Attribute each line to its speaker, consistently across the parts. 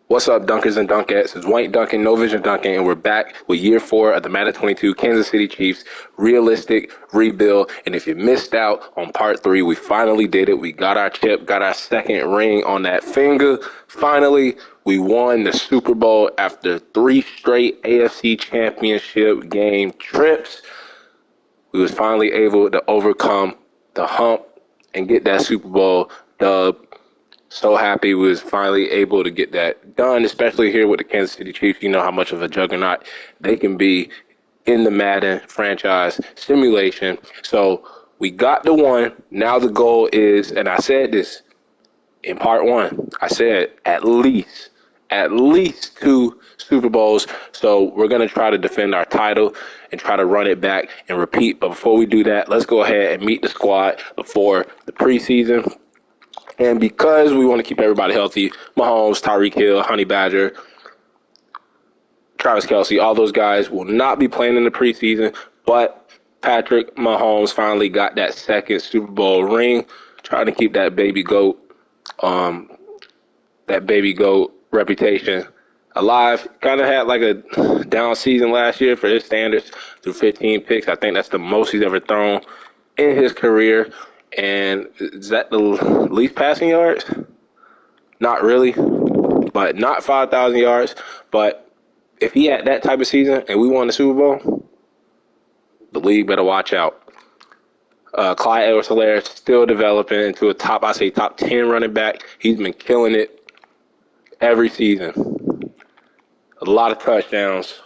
Speaker 1: What's up, Dunkers and Dunkettes? It's White Duncan, No Vision Duncan, and we're back with year 4 of the Madden 22 Kansas City Chiefs realistic rebuild. And if you missed out on part 3, we finally did it. We got our chip, got our second ring on that finger. Finally, we won the Super Bowl after 3 straight AFC Championship Game trips. We was finally able to overcome the hump and get that Super Bowl dub. So happy we was finally able to get that done, especially here with the Kansas City Chiefs. You know how much of a juggernaut they can be in the Madden franchise simulation. So we got the one. Now the goal is, and I said this in part 1, I said at least 2 Super Bowls. So we're going to try to defend our title and try to run it back and repeat. But before we do that, let's go ahead and meet the squad before the preseason. And because we want to keep everybody healthy, Mahomes, Tyreek Hill, Honey Badger, Travis Kelce, all those guys will not be playing in the preseason. But Patrick Mahomes finally got that second Super Bowl ring, trying to keep that baby goat reputation alive. Kind of had like a down season last year for his standards through 15 picks. I think that's the most he's ever thrown in his career. And is that the least passing yards? Not really, but not 5,000 yards. But if he had that type of season and we won the Super Bowl, the league better watch out. Clyde Edwards-Helaire still developing into a top 10 running back. He's been killing it every season. A lot of touchdowns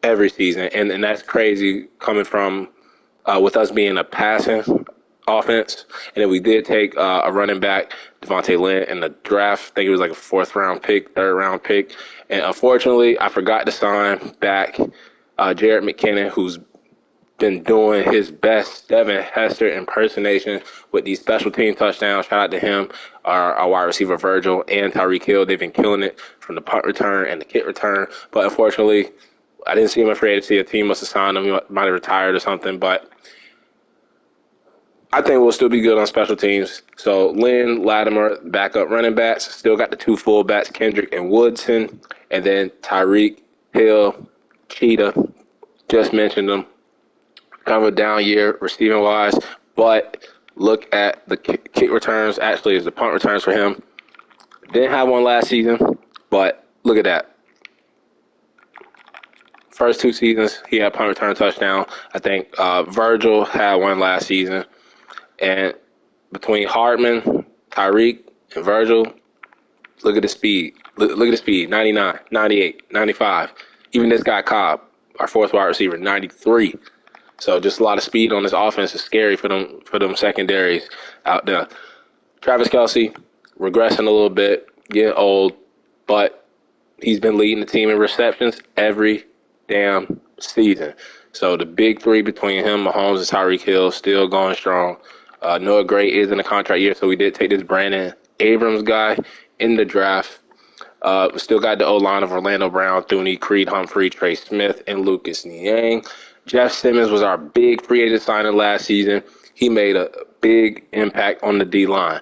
Speaker 1: every season, and that's crazy coming from with us being a passing offense. And then we did take a running back, Devontae Lynn, in the draft. I think it was like a 4th-round pick, 3rd-round pick. And unfortunately, I forgot to sign back Jared McKinnon, who's been doing his best Devin Hester impersonation with these special team touchdowns. Shout out to him, our wide receiver Virgil, and Tyreek Hill. They've been killing it from the punt return and the kick return. But unfortunately, I didn't see him in free agency. A team must have signed him. He might have retired or something. But I think we'll still be good on special teams. So Lynn, Latimer, backup running backs. Still got the 2 fullbacks, Kendrick and Woodson. And then Tyreek, Hill, Cheetah. Just mentioned them. Kind of a down year receiving-wise. But look at the kick returns. Actually, it's the punt returns for him. Didn't have one last season. But look at that. First 2 seasons, he had punt return touchdown. I think Virgil had one last season. And between Hardman, Tyreek, and Virgil, look at the speed. Look at the speed, 99, 98, 95. Even this guy, Cobb, our 4th wide receiver, 93. So just a lot of speed on this offense is scary for them secondaries out there. Travis Kelce, regressing a little bit, getting old, but he's been leading the team in receptions every damn season. So the big 3 between him, Mahomes, and Tyreek Hill still going strong. Noah Gray is in a contract year, so we did take this Brandon Abrams guy in the draft. We still got the O-line of Orlando Brown, Thuney, Creed Humphrey, Trey Smith, and Lucas Niang. Jeff Simmons was our big free agent signing last season. He made a big impact on the D-line.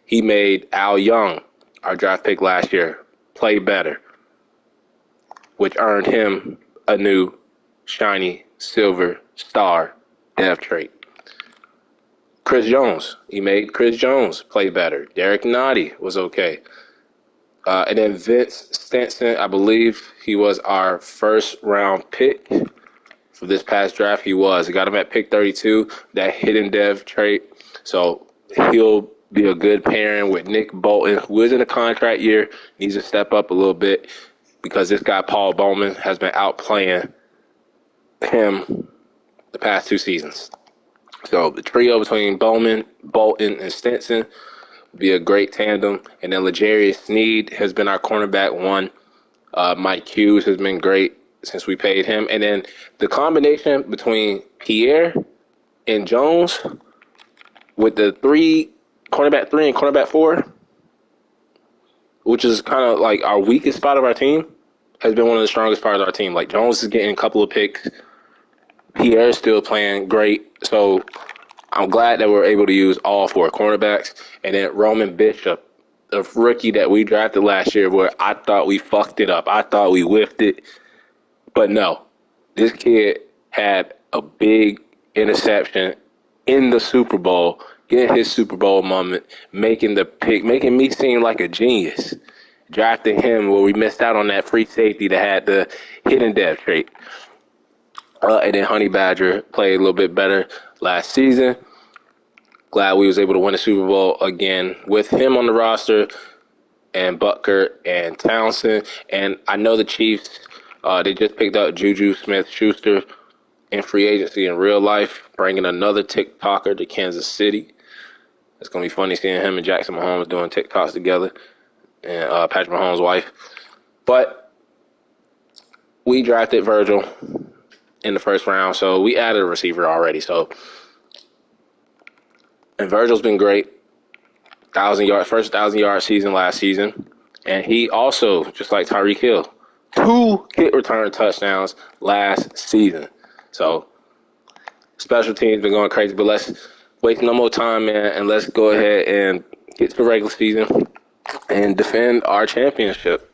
Speaker 1: He made Al Young, our draft pick last year, play better, which earned him a new shiny silver star dev trait. Chris Jones, he made Chris Jones play better. Derek Nottie was okay. And then Vince Stinson, I believe he was our 1st-round pick for this past draft. He got him at pick 32, that hidden dev trait. So he'll be a good pairing with Nick Bolton, who is in a contract year, needs to step up a little bit, because this guy, Paul Bowman, has been outplaying him the past 2 seasons. So the trio between Bowman, Bolton, and Stinson would be a great tandem. And then L'Jarius Sneed has been our cornerback 1. Mike Hughes has been great since we paid him. And then the combination between Pierre and Jones with the cornerback 3 and cornerback 4, which is kind of like our weakest spot of our team, has been one of the strongest parts of our team. Like, Jones is getting a couple of picks. Pierre is still playing great. So I'm glad that we're able to use all 4 cornerbacks. And then Roman Bishop, the rookie that we drafted last year, where I thought we fucked it up. I thought we whiffed it. But no, this kid had a big interception in the Super Bowl, getting his Super Bowl moment, making the pick, making me seem like a genius. Drafting him where we missed out on that free safety that had the hidden depth trait. And then Honey Badger played a little bit better last season. Glad we was able to win the Super Bowl again with him on the roster and Butker and Townsend. And I know the Chiefs, they just picked up Juju Smith-Schuster in free agency in real life, bringing another TikToker to Kansas City. It's going to be funny seeing him and Jackson Mahomes doing TikToks together, and Patrick Mahomes' wife. But we drafted Virgil in the first round, so we added a receiver already. And Virgil's been great. 1,000-yard, first 1,000-yard season last season. And he also, just like Tyreek Hill, 2 kick return touchdowns last season. So special teams been going crazy, but let's waste no more time, man, and let's go ahead and get to the regular season and defend our championship.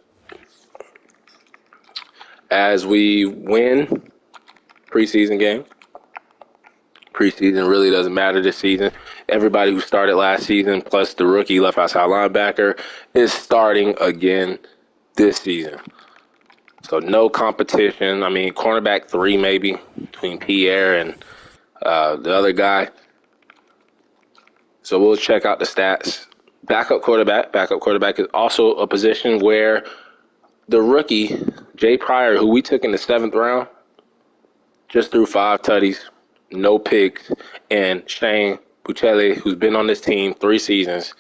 Speaker 1: As we win preseason game. Preseason really doesn't matter this season. Everybody who started last season, plus the rookie left outside linebacker, is starting again this season. So no competition. I mean, cornerback 3 maybe between Pierre and the other guy. So we'll check out the stats. Backup quarterback is also a position where the rookie, Jay Pryor, who we took in the 7th round, just threw 5 tutties, no picks, and Shane Buchele, who's been on this team 3 seasons,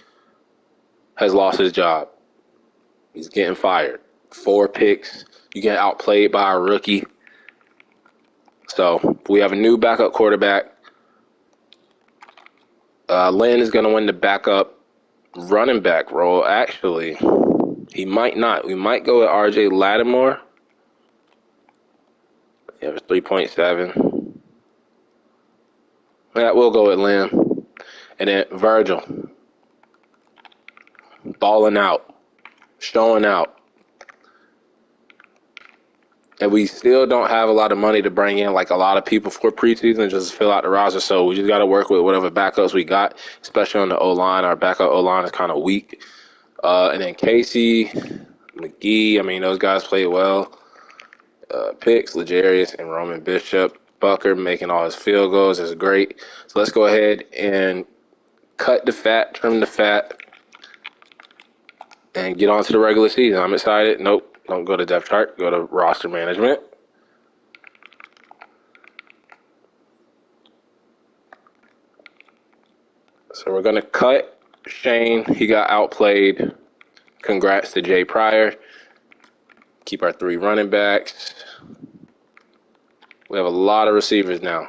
Speaker 1: has lost his job. He's getting fired. 4 picks. You get outplayed by a rookie. So we have a new backup quarterback. Lynn is going to win the backup running back role. Actually, he might not. We might go with R.J. Lattimore. Yeah, it's 3.7. Yeah, we'll go with Lynn. And then Virgil. Balling out. Showing out. And we still don't have a lot of money to bring in like a lot of people for preseason just to fill out the roster. So we just got to work with whatever backups we got, especially on the O-line. Our backup O-line is kind of weak. And then Casey, McGee, I mean, those guys played well. Picks, Legarius, and Roman Bishop. Bucker making all his field goals is great. So let's go ahead and cut the fat, trim the fat, and get on to the regular season. I'm excited. Nope. Don't go to depth chart. Go to roster management. So we're going to cut Shane. He got outplayed. Congrats to Jay Pryor. Keep our 3 running backs. We have a lot of receivers now.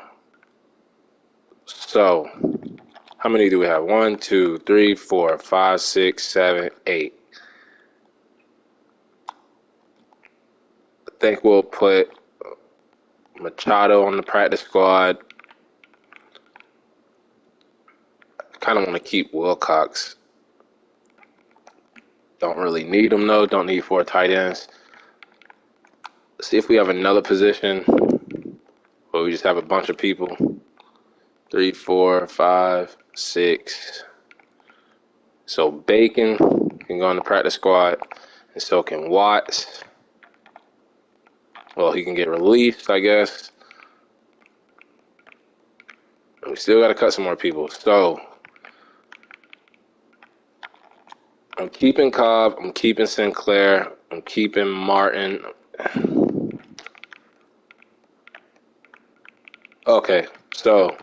Speaker 1: So how many do we have? 1, 2, 3, 4, 5, 6, 7, 8. I think we'll put Machado on the practice squad. Kind of want to keep Wilcox. Don't really need him, though. Don't need 4 tight ends. Let's see if we have another position where we just have a bunch of people. 3, 4, 5, 6. So Bacon can go on the practice squad, and so can Watts. Well, he can get released, I guess. We still got to cut some more people. So I'm keeping Cobb. I'm keeping Sinclair. I'm keeping Martin. Okay, so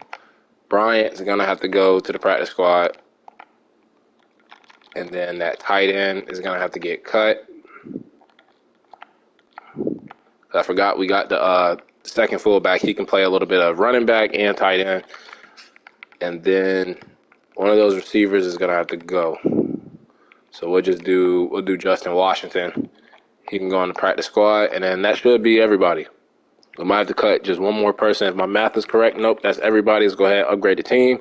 Speaker 1: Bryant's going to have to go to the practice squad. And then that tight end is going to have to get cut. I forgot we got the second fullback. He can play a little bit of running back and tight end. And then one of those receivers is going to have to go. So we'll do Justin Washington. He can go on the practice squad. And then that should be everybody. We might have to cut just one more person if my math is correct. Nope, that's everybody. Let's go ahead and upgrade the team.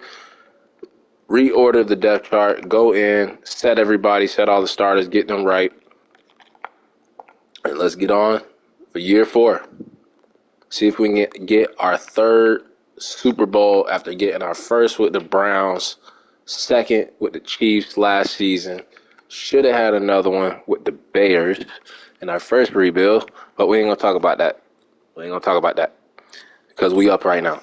Speaker 1: Reorder the depth chart. Go in, set everybody, set all the starters, get them right. And let's get on for year 4. See if we can get our 3rd Super Bowl after getting our 1st with the Browns, 2nd with the Chiefs last season. Should have had another one with the Bears in our 1st rebuild, but we ain't going to talk about that. We ain't going to talk about that because we up right now.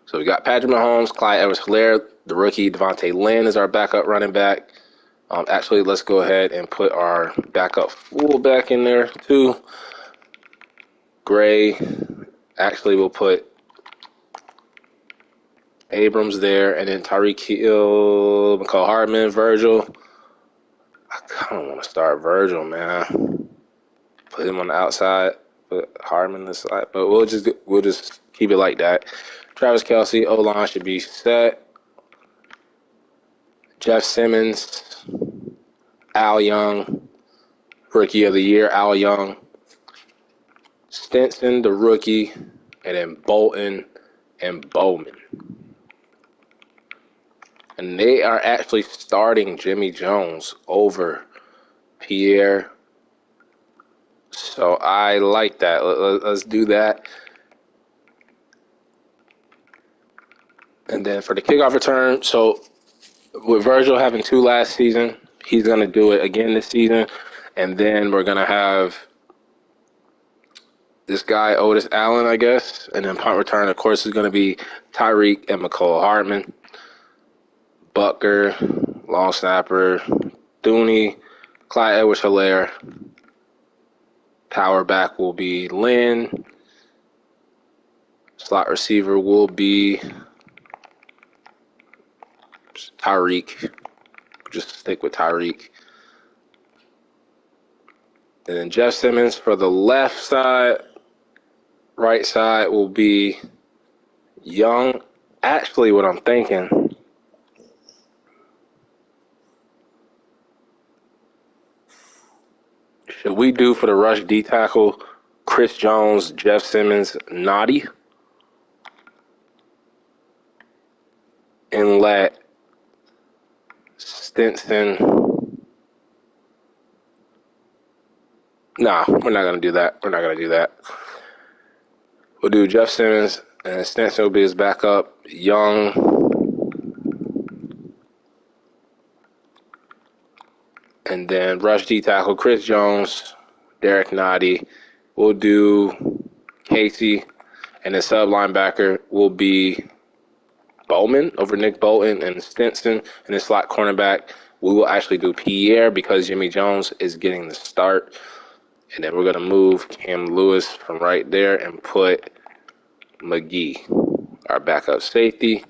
Speaker 1: So we got Patrick Mahomes, Clyde Edwards-Helaire, the rookie Devontae Lynn is our backup running back. Actually, let's go ahead and put our backup fullback in there too. Gray. Actually, we'll put Abrams there, and then Tyreek Hill, McCall Hardman, Virgil. I kind of want to start Virgil, man. Put him on the outside, put Hardman on the side, but we'll just keep it like that. Travis Kelce, O-line should be set. Jeff Simmons, Al Young, Rookie of the Year, Al Young. Stinson, the rookie, and then Bolton and Bowman. And they are actually starting Jimmy Jones over Pierre. So I like that. Let's do that. And then for the kickoff return, so with Virgil having 2 last season, he's going to do it again this season. And then we're going to have this guy, Otis Allen, I guess. And then punt return, of course, is going to be Tyreek and McCall Hardman. Butker, long snapper, Dooney, Clyde Edwards-Helaire. Power back will be Lynn. Slot receiver will be Tyreek. Just stick with Tyreek. And then Jeff Simmons for the left side. Right side will be Young. Actually, what I'm thinking, should we do for the rush D tackle Chris Jones, Jeff Simmons, Noddy? And let Stinson. Nah, we're not going to do that. We're not going to do that. We'll do Jeff Simmons, and Stinson will be his backup. Young. And then rush D tackle Chris Jones, Derek Noddy. We'll do Casey, and the sub linebacker will be Bowman over Nick Bolton, and Stinson, and the slot cornerback. We will actually do Pierre because Jimmy Jones is getting the start. And then we're going to move Cam Lewis from right there and put McGee, our backup safety.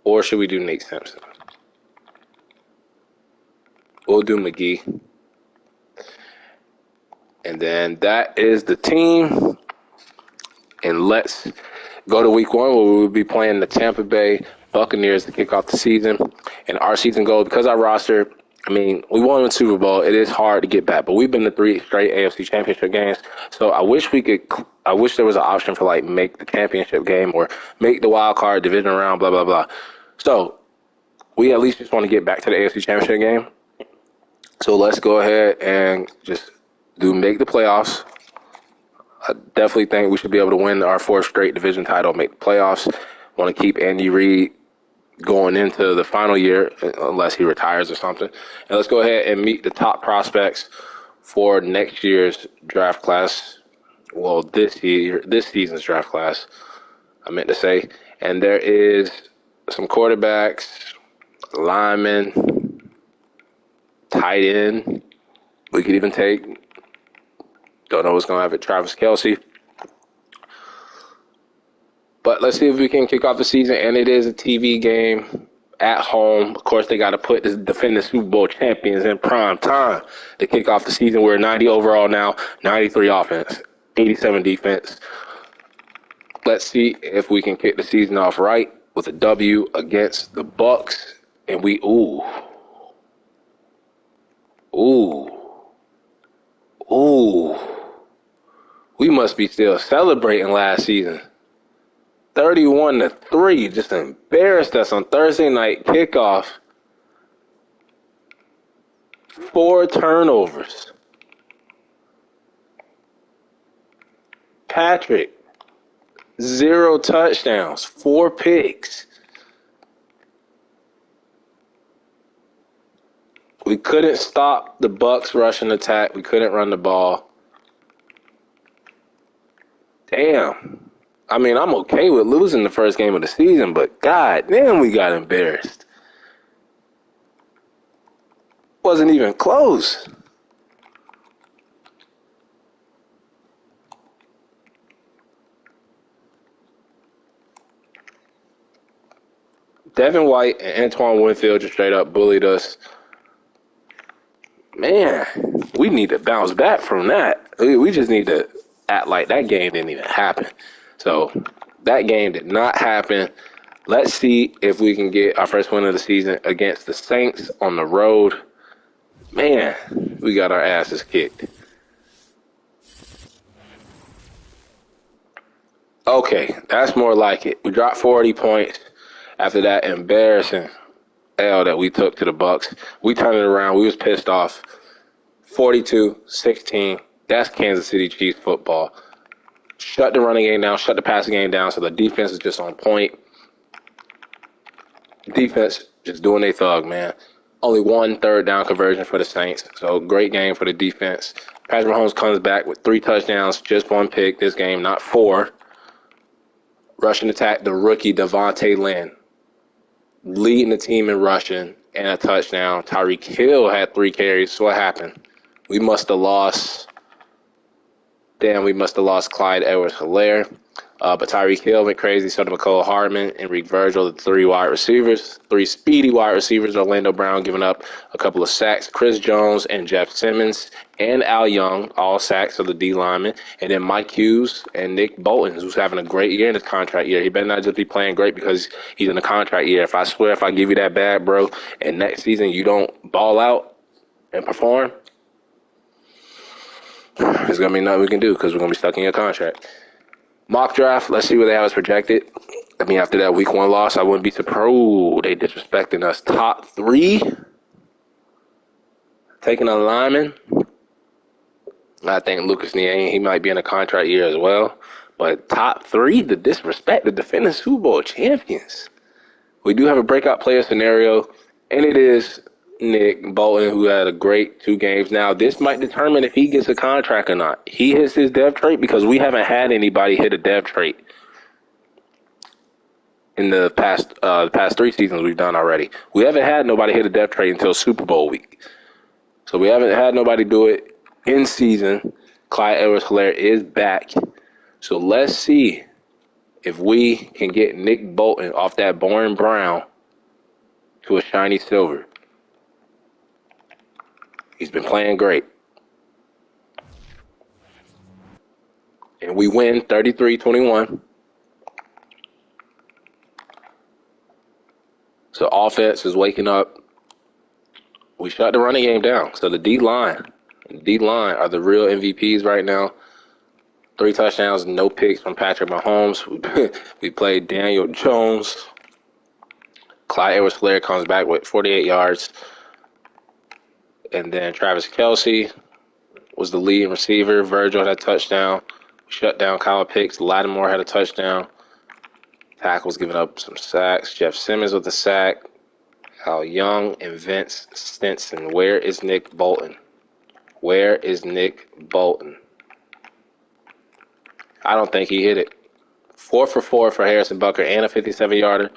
Speaker 1: Or should we do Nate Simpson? We'll do McGee. And then that is the team. And let's go to week 1 where we'll be playing the Tampa Bay Buccaneers to kick off the season. And our season goal, because our roster, I mean, we won the Super Bowl. It is hard to get back, but we've been to 3 straight AFC Championship games. So I wish there was an option for like make the championship game or make the wild card division round, blah, blah, blah. So we at least just want to get back to the AFC Championship game. So let's go ahead and just make the playoffs. I definitely think we should be able to win our 4th straight division title, make the playoffs. Want to keep Andy Reid going into the final year unless he retires or something. And let's go ahead and meet the top prospects for next year's draft class. Well, this season's draft class, I meant to say. And there is some quarterbacks, linemen, tight end. We could even take, don't know what's going to have it, Travis Kelce. But let's see if we can kick off the season. And it is a TV game at home. Of course, they got to defend the Super Bowl champions in prime time to kick off the season. We're 90 overall now, 93 offense, 87 defense. Let's see if we can kick the season off right with a W against the Bucs. And we, ooh. Ooh, we must be still celebrating last season. 31-3, just embarrassed us on Thursday night kickoff. 4 turnovers. Patrick, 0 touchdowns, 4 picks. We couldn't stop the Bucs rushing attack. We couldn't run the ball. Damn. I mean, I'm okay with losing the first game of the season, but god damn, we got embarrassed. Wasn't even close. Devin White and Antoine Winfield just straight up bullied us. Man, we need to bounce back from that. We just need to act like that game didn't even happen. So that game did not happen. Let's see if we can get our first win of the season against the Saints on the road. Man, we got our asses kicked. Okay, that's more like it. We dropped 40 points after that embarrassing L that we took to the Bucs. We turned it around. We was pissed off. 42-16. That's Kansas City Chiefs football. Shut the running game down. Shut the passing game down. So the defense is just on point. Defense just doing their thug, man. Only 1 third down conversion for the Saints. So great game for the defense. Patrick Mahomes comes back with 3 touchdowns, just 1 pick this game, not 4. Rushing attack, the rookie Devontae Lynn leading the team in rushing and a touchdown. Tyreek Hill had 3 carries. So what happened? We must have lost. We must have lost Clyde Edwards-Helaire. But Tyreek Hill went crazy. So did McCole Hardman and Reek Virgil, the 3 wide receivers. 3 speedy wide receivers. Orlando Brown giving up a couple of sacks. Chris Jones and Jeff Simmons and Al Young, all sacks of the D linemen. And then Mike Hughes and Nick Bolton, who's having a great year in his contract year. He better not just be playing great because he's in a contract year. If I give you that bag, bro, and next season you don't ball out and perform, there's going to be nothing we can do because we're going to be stuck in your contract. Mock draft, let's see where they have us projected. I mean, after that week 1 loss, I wouldn't be surprised. Ooh, they disrespecting us. Top 3. Taking a lineman. I think Lucas Niang, he might be in a contract year as well. But top 3, the disrespect, the defending Super Bowl champions. We do have a breakout player scenario, and it is Nick Bolton, who had a great 2 games. Now, this might determine if he gets a contract or not. He hits his dev trait because we haven't had anybody hit a dev trait in the past 3 seasons we've done already. We haven't had nobody hit a dev trait until Super Bowl week. So we haven't had nobody do it in season. Clyde Edwards-Helaire is back. So let's see if we can get Nick Bolton off that boring brown to a shiny silver. He's been playing great. And we win 33-21. So offense is waking up. We shut the running game down. So the D-line are the real MVPs right now. 3 touchdowns, no picks from Patrick Mahomes. We played Daniel Jones. Clyde Edwards-Helaire comes back with 48 yards. And then Travis Kelce was the leading receiver. Virgil had a touchdown. Shut down Kyle Pitts. Lattimore had a touchdown. Tackles giving up some sacks. Jeff Simmons with a sack. Al Young and Vince Stinson. Where is Nick Bolton? Where is Nick Bolton? I don't think he hit it. 4 for 4 for Harrison Butker and a 57-yarder.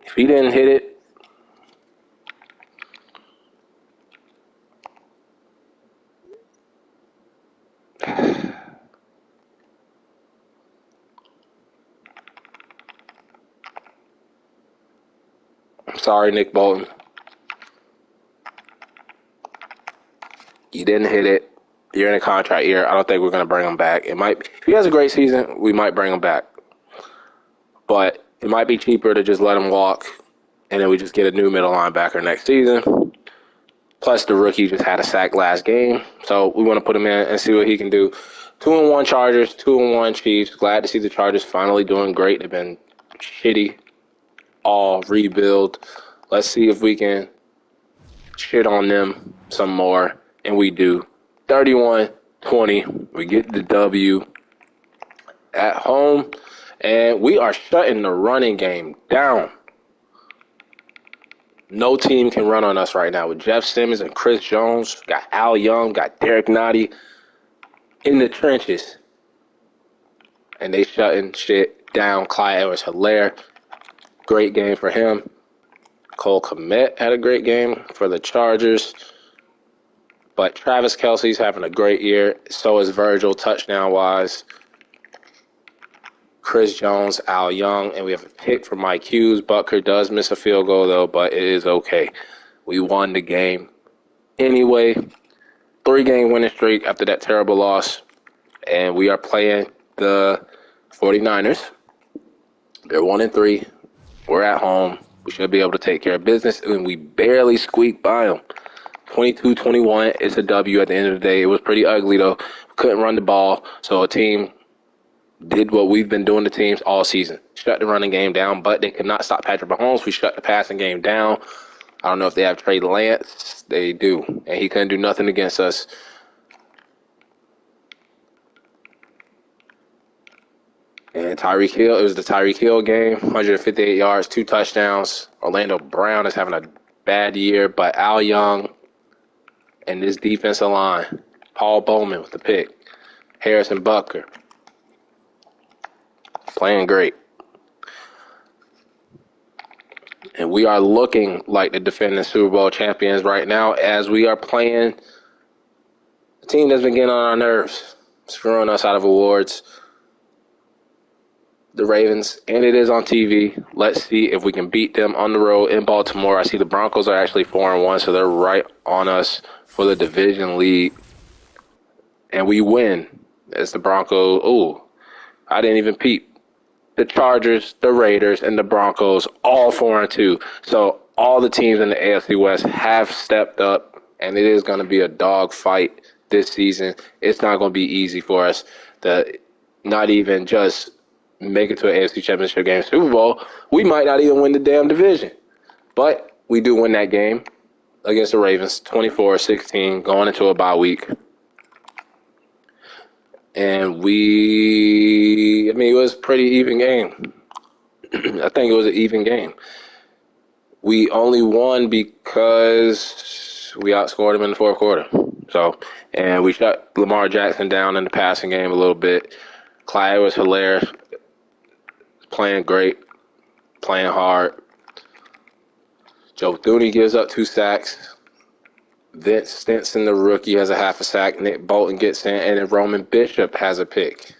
Speaker 1: If he didn't hit it, I'm sorry, Nick Bolton. You didn't hit it. You're in a contract year. I don't think we're going to bring him back. It might, if he has a great season, we might bring him back. But it might be cheaper to just let him walk, and then we just get a new middle linebacker next season. Plus, the rookie just had a sack last game, so we want to put him in and see what he can do. 2-1 Chargers, 2-1 Chiefs. Glad to see the Chargers finally doing great. They've been shitty all rebuild. Let's see if we can shit on them some more, and we do. 31-20. We get the W at home, and we are shutting the running game down. No team can run on us right now with Jeff Simmons and Chris Jones. Got Al Young, got Derek Nottie in the trenches. And they shutting shit down. Clyde Edwards-Helaire, great game for him. Cole Kmet had a great game for the Chargers. But Travis Kelce's having a great year. So is Virgil, touchdown-wise. Chris Jones, Al Young, and we have a pick for Mike Hughes. Butker does miss a field goal, though, but it is okay. We won the game anyway. 3-game winning streak after that terrible loss, and we are playing the 49ers. They're 1-3. We're at home. We should be able to take care of business, and we barely squeaked by them. 22-21. It's a W at the end of the day. It was pretty ugly, though. Couldn't run the ball, so a team did what we've been doing to teams all season. Shut the running game down, but they could not stop Patrick Mahomes. We shut the passing game down. I don't know if they have Trey Lance. They do, and he couldn't do nothing against us. And Tyreek Hill, it was the Tyreek Hill game, 158 yards, 2 touchdowns. Orlando Brown is having a bad year, but Al Young and this defensive line, Paul Bowman with the pick, Harrison Butker, playing great. And we are looking like the defending Super Bowl champions right now as we are playing a team that's been getting on our nerves, screwing us out of awards, the Ravens, and it is on TV. Let's see if we can beat them on the road in Baltimore. I see the Broncos are actually 4-1, so they're right on us for the division lead. And we win. It's the Broncos. Ooh, I didn't even peep. The Chargers, the Raiders, and the Broncos, all 4-2. So all the teams in the AFC West have stepped up, and it is going to be a dog fight this season. It's not going to be easy for us to not even just make it to an AFC Championship Game, Super Bowl. We might not even win the damn division. But we do win that game against the Ravens, 24-16, going into a bye week. And it was a pretty even game. I think it was an even game. We only won because we outscored them in the fourth quarter. And we shut Lamar Jackson down in the passing game a little bit. Clyde was hilarious, playing great, playing hard. Joe Thuney gives up 2 sacks. Vince Stinson, the rookie, has a half a sack. Nick Bolton gets in, and then Roman Bishop has a pick.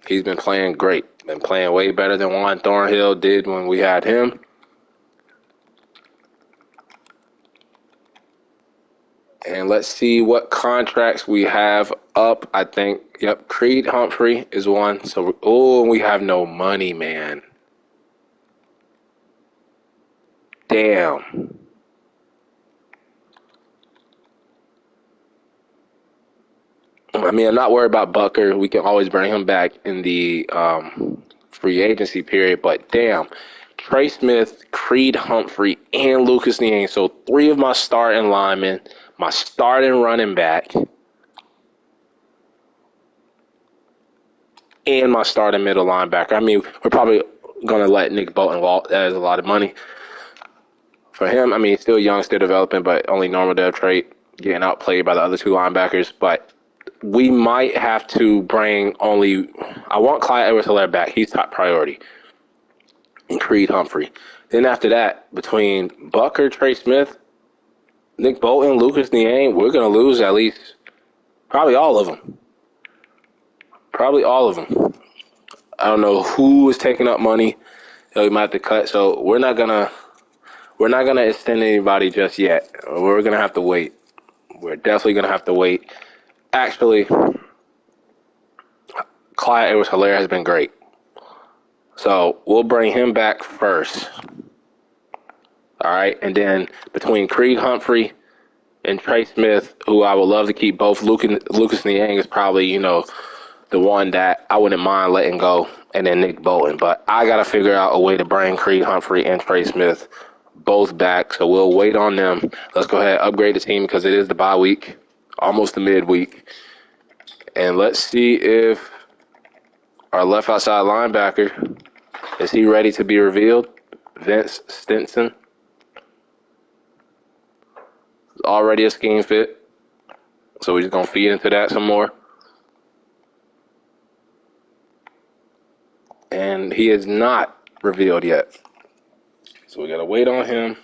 Speaker 1: He's been playing great. Been playing way better than Juan Thornhill did when we had him. And let's see what contracts we have up. I think, Creed Humphrey is one. So, we have no money, man. Damn. I'm not worried about Butker. We can always bring him back in the free agency period. But damn, Trey Smith, Creed Humphrey, and Lucas Niang. So 3 of my starting linemen, my starting running back, and my starting middle linebacker. We're probably going to let Nick Bolton walk. That is a lot of money for him. He's still young, still developing, but only normal dev trait, getting outplayed by the other 2 linebackers. But we might have to bring I want Clyde Edwards-Helaire back. He's top priority. And Creed Humphrey. Then after that, between Butker, Trey Smith, Nick Bolton, Lucas Niang, we're going to lose at least probably all of them. I don't know who is taking up money that we might have to cut. So we're not gonna extend anybody just yet. We're going to have to wait. We're definitely going to have to wait. Actually, Clyde Edwards-Helaire has been great. So we'll bring him back first. All right. And then between Creed Humphrey And Trey Smith, who I would love to keep both. Lucas Niang is probably, the one that I wouldn't mind letting go, and then Nick Bolton. But I got to figure out a way to bring Creed Humphrey and Trey Smith both back. So we'll wait on them. Let's go ahead and upgrade the team because it is the bye week, almost the midweek. And let's see if our left outside linebacker, is he ready to be revealed? Vince Stinson. Already a scheme fit. So we're just going to feed into that some more. And he is not revealed yet. So we got to wait on him.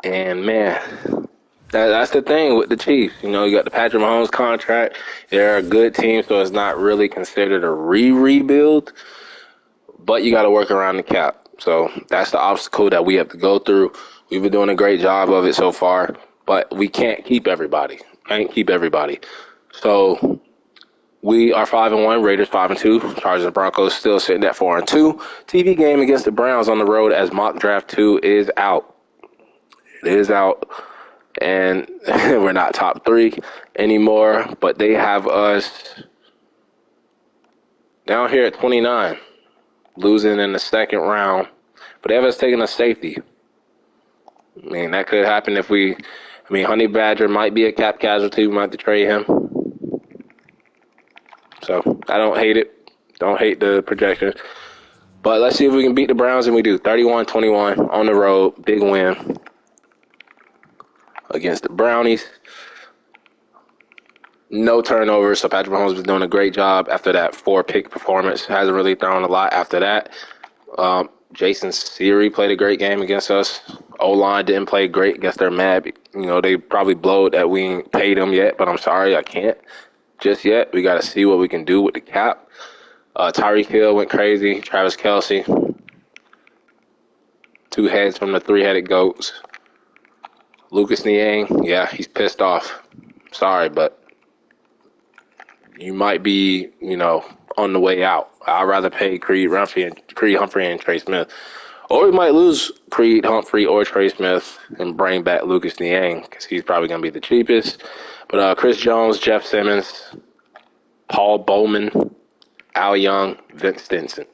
Speaker 1: And, man, that's the thing with the Chiefs. You got the Patrick Mahomes contract. They're a good team, so it's not really considered a rebuild. But you got to work around the cap. So that's the obstacle that we have to go through. We've been doing a great job of it so far. But we can't keep everybody. So we are 5-1, Raiders 5-2, Chargers and Broncos still sitting at 4-2. TV game against the Browns on the road as mock draft 2 is out. It is out, and we're not top 3 anymore, but they have us down here at 29, losing in the second round, but they have us taking a safety. I mean, that could happen if Honey Badger might be a cap casualty. We might have to trade him. So I don't hate it. Don't hate the projection. But let's see if we can beat the Browns, and we do. 31-21 on the road. Big win against the Brownies. No turnovers, so Patrick Mahomes was doing a great job after that 4-pick performance. Hasn't really thrown a lot after that. Jason Siri played a great game against us. O-line didn't play great. Guess they're mad. They probably blowed that we ain't paid them yet, but I'm sorry, I can't just yet. We got to see what we can do with the cap. Tyreek Hill went crazy. Travis Kelce. 2 heads from the 3-headed goats. Lucas Niang, yeah, he's pissed off. Sorry, but you might be, on the way out. I'd rather pay Creed Humphrey and Trey Smith. Or we might lose Creed Humphrey or Trey Smith and bring back Lucas Niang because he's probably going to be the cheapest. But Chris Jones, Jeff Simmons, Paul Bowman, Al Young, Vince Stinson.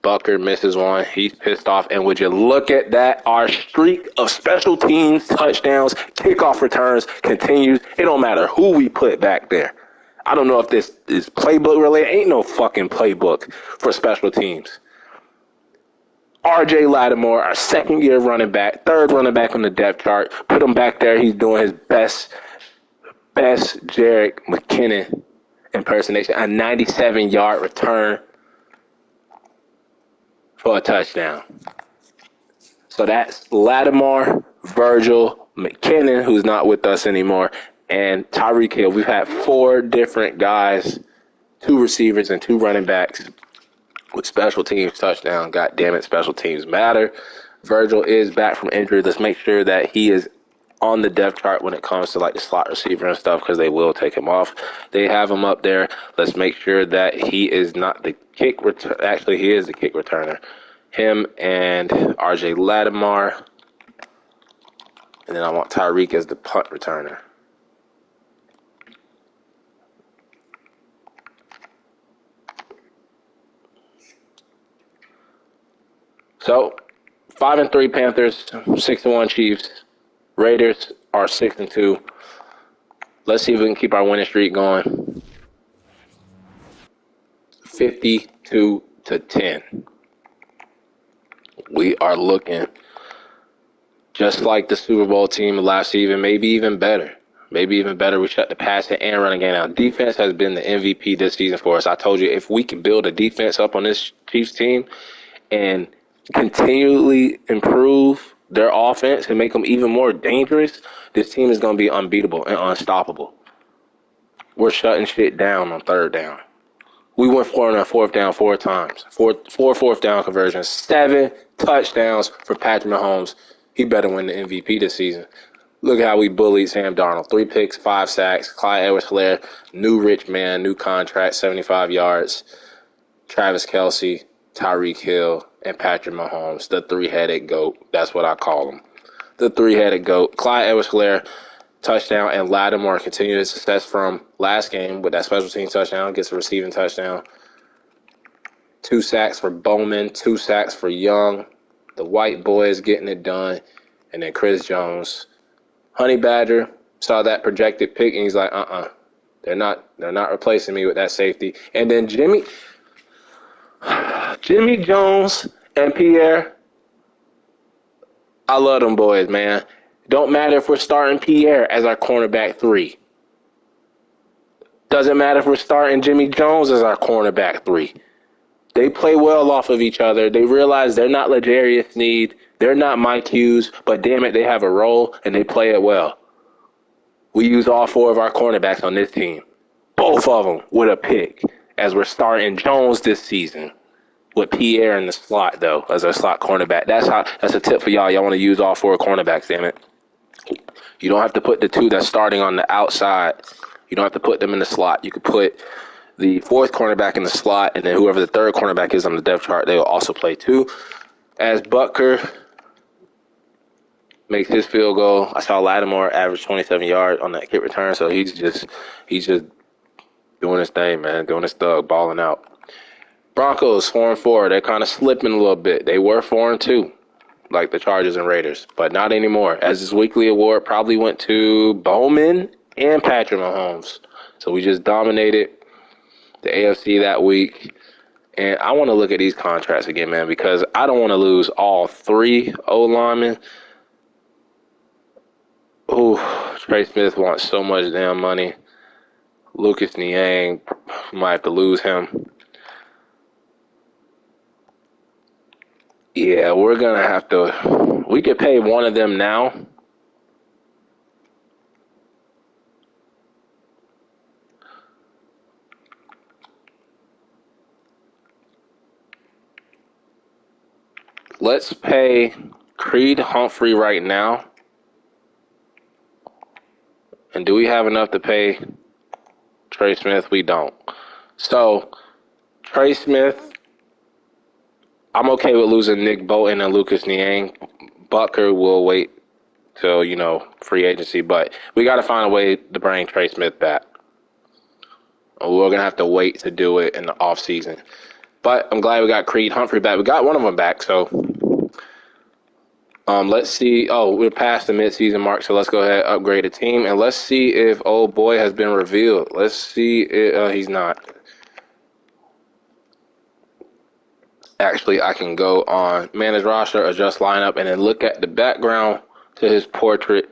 Speaker 1: Bucker misses one. He's pissed off. And would you look at that? Our streak of special teams, touchdowns, kickoff returns continues. It don't matter who we put back there. I don't know if this is playbook related. Ain't no fucking playbook for special teams. R.J. Lattimore, our second-year running back, third running back on the depth chart. Put him back there. He's doing his best Jerick McKinnon impersonation. A 97-yard return for a touchdown. So that's Lattimore, Virgil, McKinnon, who's not with us anymore, and Tyreek Hill. We've had 4 different guys, 2 receivers and 2 running backs with special teams touchdown. God damn it, special teams matter. Virgil is back from injury. Let's make sure that he is on the depth chart when it comes to the slot receiver and stuff because they will take him off. They have him up there. Let's make sure that he is not the kick returner. Actually, he is the kick returner. Him and R.J. Lattimore. And then I want Tyreek as the punt returner. So, 5-3 Panthers, 6-1 Chiefs. Raiders are 6-2. Let's see if we can keep our winning streak going. 52-10. We are looking just like the Super Bowl team last season, maybe even better. We shut the passing and running game down. Defense has been the MVP this season for us. I told you, if we can build a defense up on this Chiefs team and continually improve their offense and make them even more dangerous, this team is going to be unbeatable and unstoppable. We're shutting shit down on third down. We went for it on fourth down 4 times. Four fourth down conversions. 7 touchdowns for Patrick Mahomes. He better win the MVP this season. Look at how we bullied Sam Darnold. 3 picks, 5 sacks. Clyde Edwards-Helaire, new rich man, new contract, 75 yards. Travis Kelce, Tyreek Hill, and Patrick Mahomes, the three-headed GOAT. That's what I call them. The three-headed GOAT. Clyde Edwards-Helaire, touchdown, and Lattimore continued his success from last game with that special team touchdown, gets a receiving touchdown. 2 sacks for Bowman, 2 sacks for Young. The white boys getting it done. And then Chris Jones. Honey Badger saw that projected pick, and he's like, they're not replacing me with that safety. And then Jimmy Jones and Pierre, I love them boys, man. Don't matter if we're starting Pierre as our cornerback 3. Doesn't matter if we're starting Jimmy Jones as our cornerback 3. They play well off of each other. They realize they're not L'Jarius Sneed. They're not Mike Hughes, but damn it, they have a role, and they play it well. We use all 4 of our cornerbacks on this team. Both of them with a pick, as we're starting Jones this season with Pierre in the slot, though, as our slot cornerback. That's a tip for y'all. Y'all want to use all 4 cornerbacks, damn it. You don't have to put the 2 that's starting on the outside. You don't have to put them in the slot. You could put the 4th cornerback in the slot, and then whoever the 3rd cornerback is on the depth chart, they will also play too. As Butker makes his field goal, I saw Lattimore average 27 yards on that kick return, so he's just doing his thing, man, doing his thug, balling out. Broncos 4-4. They're kind of slipping a little bit. They were 4-2, like the Chargers and Raiders, but not anymore. As this weekly award probably went to Bowman and Patrick Mahomes. So we just dominated the AFC that week. And I want to look at these contracts again, man, because I don't want to lose all 3 O-linemen. Ooh, Trey Smith wants so much damn money. Lucas Niang, might have to lose him. Yeah, we're going to have to. We could pay one of them now. Let's pay Creed Humphrey right now. And do we have enough to pay Trey Smith? We don't. So, Trey Smith, I'm okay with losing Nick Bolton and Lucas Niang. Butker will wait till, free agency. But we got to find a way to bring Trey Smith back. We're going to have to wait to do it in the offseason. But I'm glad we got Creed Humphrey back. We got one of them back, so let's see. Oh, we're past the midseason mark, so let's go ahead and upgrade the team. And let's see if old boy has been revealed. Let's see if he's not. Actually, I can go on manage roster, adjust lineup, and then look at the background to his portrait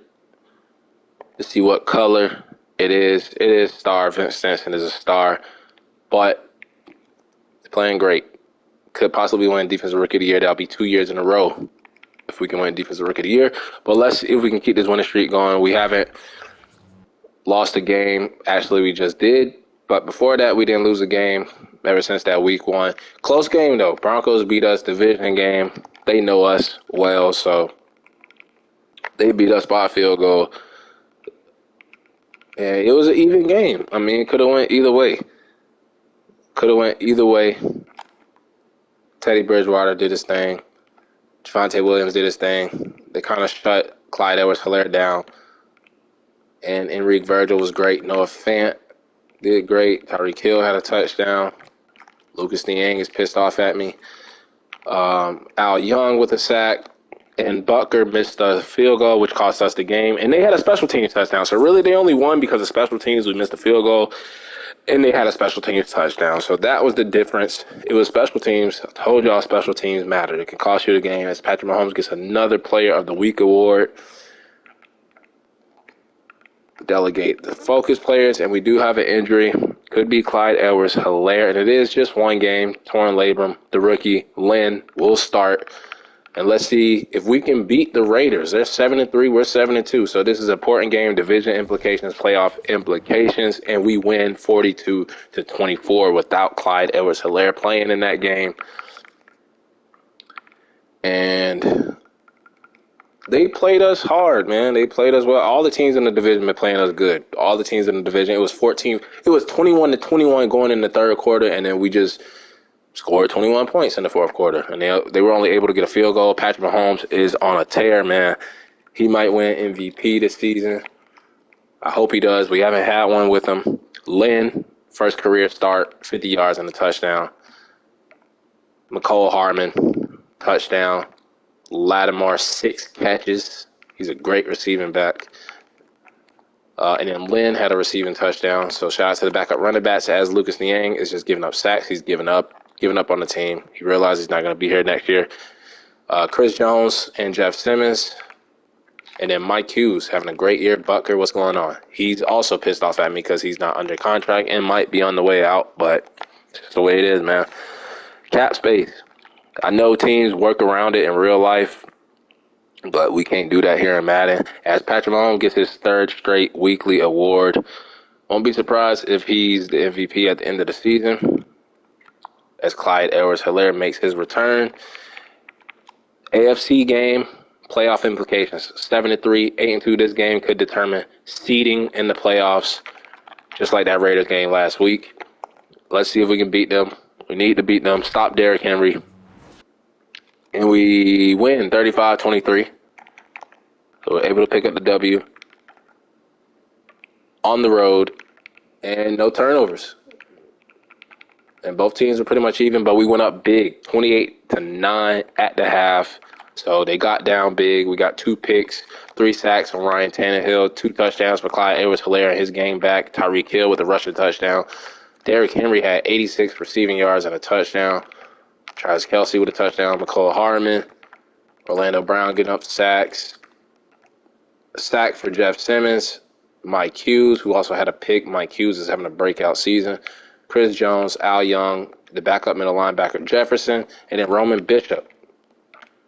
Speaker 1: to see what color it is. It is star. Vince Stinson is a star, but he's playing great. Could possibly win Defensive Rookie of the Year. That'll be 2 years in a row if we can win Defensive Rookie of the Year. But let's see if we can keep this winning streak going. We haven't lost a game. Actually, we just did. But before that, we didn't lose a game ever since that week 1. Close game, though. Broncos beat us, division game. They know us well, so they beat us by a field goal. And it was an even game. I mean, it could have went either way. Teddy Bridgewater did his thing. Javonte Williams did his thing. They kind of shut Clyde Edwards-Helaire down. And Enrique Virgil was great. Noah Fant did great. Tyreek Hill had a touchdown. Lucas Niang is pissed off at me. Al Young with a sack. And Butker missed a field goal, which cost us the game. And they had a special teams touchdown. So really they only won because of special teams. We missed a field goal. And they had a special teams touchdown. So that was the difference. It was special teams. I told y'all special teams mattered. It can cost you the game as Patrick Mahomes gets another Player of the Week award. Delegate the focus players. And we do have an injury. Could be Clyde Edwards-Helaire. And it is just one game. Torn labrum. The rookie, Lynn, will start. And let's see if we can beat the Raiders. They're 7-3. We're 7-2. So this is an important game. Division implications, playoff implications, and we win 42-24 without Clyde Edwards-Helaire playing in that game. And they played us hard, man. They played us well. All the teams in the division been playing us good. All the teams in the division. It was 21-21 going in the third quarter, and then we just scored 21 points in the fourth quarter, and they were only able to get a field goal. Patrick Mahomes is on a tear, man. He might win MVP this season. I hope he does. We haven't had one with him. Lynn, first career start, 50 yards and a touchdown. McCole Hardman, touchdown. Lattimore, 6 catches. He's a great receiving back. And then Lynn had a receiving touchdown. So shout out to the backup running backs, as Lucas Niang is just giving up sacks. He's giving up on the team. He realizes he's not going to be here next year. Chris Jones and Jeff Simmons. And then Mike Hughes having a great year. Butker, what's going on? He's also pissed off at me because he's not under contract and might be on the way out. But it's just the way it is, man. Cap space. I know teams work around it in real life, but we can't do that here in Madden. As Patrick Mahomes gets his 3rd straight weekly award, won't be surprised if he's the MVP at the end of the season. As Clyde Edwards-Helaire makes his return. AFC game, playoff implications. 7-3, 8-2. This game could determine seeding in the playoffs, just like that Raiders game last week. Let's see if we can beat them. We need to beat them. Stop Derrick Henry. And we win 35-23. So we're able to pick up the W on the road and no turnovers. And both teams were pretty much even, but we went up big, 28-9 at the half. So they got down big. We got 2 picks, 3 sacks from Ryan Tannehill, 2 touchdowns for Clyde Edwards-Helaire in his game back. Tyreek Hill with a rushing touchdown. Derrick Henry had 86 receiving yards and a touchdown. Travis Kelce with a touchdown. McCole Hardman. Orlando Brown getting up sacks. A sack for Jeff Simmons. Mike Hughes, who also had a pick. Mike Hughes is having a breakout season. Chris Jones, Al Young, the backup middle linebacker Jefferson, and then Roman Bishop.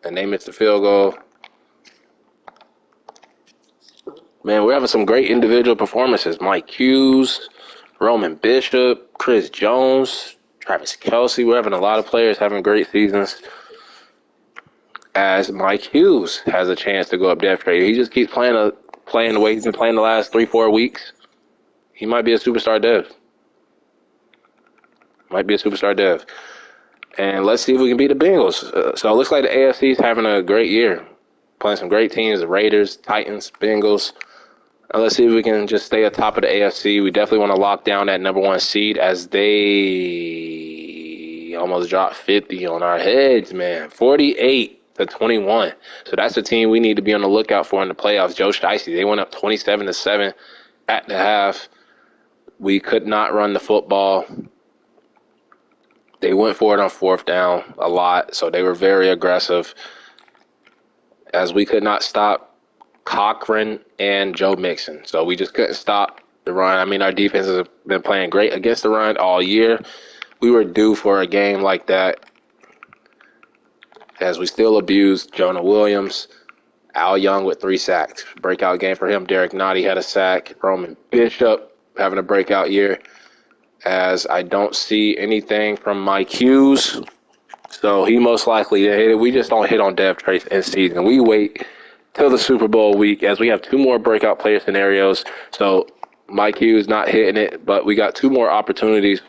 Speaker 1: And they missed the field goal. Man, we're having some great individual performances. Mike Hughes, Roman Bishop, Chris Jones, Travis Kelce. We're having a lot of players having great seasons. As Mike Hughes has a chance to go up depth trade. He just keeps playing the way he's been playing the last 3-4 weeks. He might be a superstar dev. And let's see if we can beat the Bengals. So it looks like the AFC is having a great year. Playing some great teams, the Raiders, Titans, Bengals. And let's see if we can just stay atop of the AFC. We definitely want to lock down that number 1 seed, as they almost dropped 50 on our heads, man. 48-21. So that's the team we need to be on the lookout for in the playoffs. Joe Shiesty, they went up 27-7 at the half. We could not run the football. They went for it on 4th down a lot, so they were very aggressive, as we could not stop Cochran and Joe Mixon. So we just couldn't stop the run. I mean, our defense has been playing great against the run all year. We were due for a game like that, as we still abused Jonah Williams. Al Young with 3 sacks. Breakout game for him. Derek Nottie had a sack. Roman Bishop having a breakout year, as I don't see anything from Mike Hughes. So he most likely hit it. We just don't hit on depth traits in season. We wait till the Super Bowl week, as we have 2 more breakout player scenarios. So Mike Hughes not hitting it, but we got 2 more opportunities.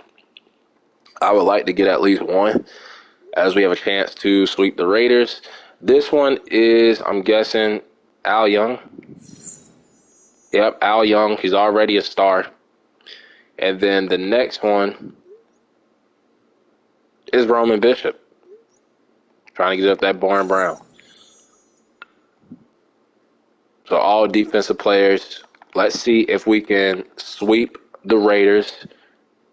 Speaker 1: I would like to get at least 1, as we have a chance to sweep the Raiders. This one is, I'm guessing, Al Young. Yep, Al Young. He's already a star. And then the next one is Roman Bishop, trying to get up that Barn Brown. So all defensive players. Let's see if we can sweep the Raiders.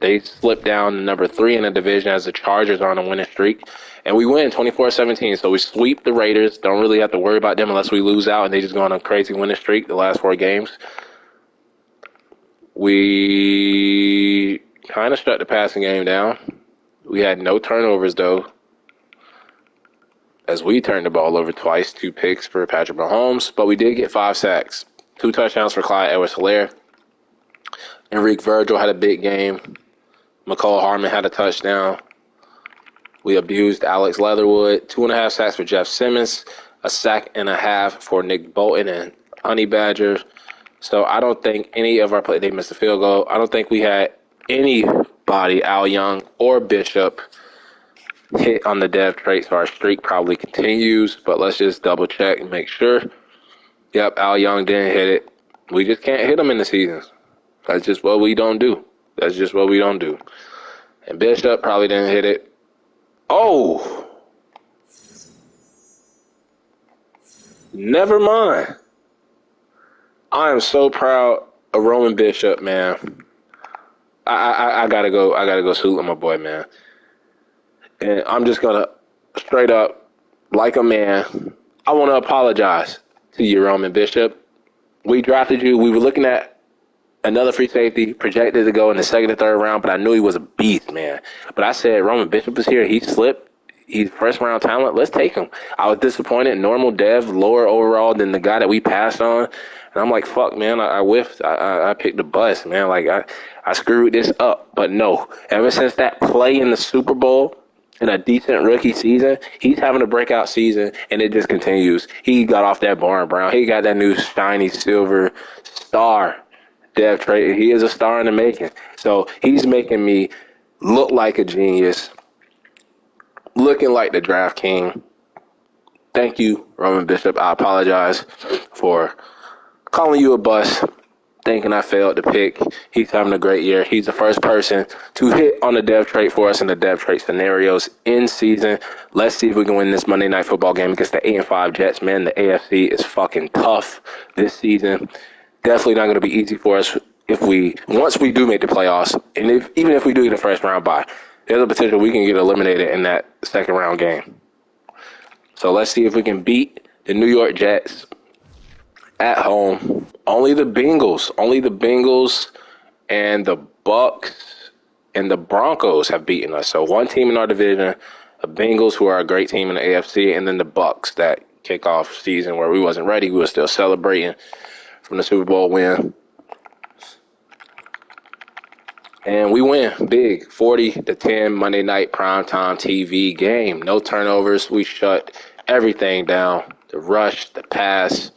Speaker 1: They slip down to number 3 in the division, as the Chargers are on a winning streak. And we win 24-17. So we sweep the Raiders. Don't really have to worry about them unless we lose out and they just go on a crazy winning streak the last 4 games. We kind of shut the passing game down. We had no turnovers, though, as we turned the ball over twice. 2 picks for Patrick Mahomes, but we did get 5 sacks. 2 touchdowns for Clyde Edwards-Helaire. Enrique Virgil had a big game. McCole Hardman had a touchdown. We abused Alex Leatherwood. 2.5 sacks for Jeff Simmons. A sack and a half for Nick Bolton and Honey Badger. So I don't think any of our players, they missed a field goal. I don't think we had anybody, Al Young or Bishop, hit on the dev trait, so our streak probably continues. But let's just double check and make sure. Yep, Al Young didn't hit it. We just can't hit him in the seasons. That's just what we don't do. That's just what we don't do. And Bishop probably didn't hit it. Oh! Never mind. I am so proud of Roman Bishop, man. I gotta go salute my boy, man. And I'm just gonna straight up, like a man, I want to apologize to you, Roman Bishop. We drafted you. We were looking at another free safety, projected to go in the second or third round, but I knew he was a beast, man. But I said, Roman Bishop is here. He slipped. He's first round talent. Let's take him. I was disappointed. Normal dev, lower overall than the guy that we passed on. And I'm like, fuck, man, I whiffed. I picked the bus, man. Like, I screwed this up. But no, ever since that play in the Super Bowl, in a decent rookie season, he's having a breakout season, and it just continues. He got off that barn brown. He got that new shiny silver star dev trait. He is a star in the making. So he's making me look like a genius, looking like the draft king. Thank you, Roman Bishop. I apologize for calling you a bust, thinking I failed to pick. He's having a great year. He's the first person to hit on the dev trait for us in the dev trait scenarios in season. Let's see if we can win this Monday Night Football game against the 8-5 Jets. Man, the AFC is fucking tough this season. Definitely not going to be easy for us once we do make the playoffs, and even if we do get a first round bye, there's a potential we can get eliminated in that second round game. So let's see if we can beat the New York Jets at home. Only the Bengals and the Bucks and the Broncos have beaten us. So one team in our division, the Bengals, who are a great team in the AFC, and then the Bucks that kickoff season where we wasn't ready. We were still celebrating from the Super Bowl win. And we win big, 40-10 Monday night primetime TV game. No turnovers. We shut everything down. The rush, the pass.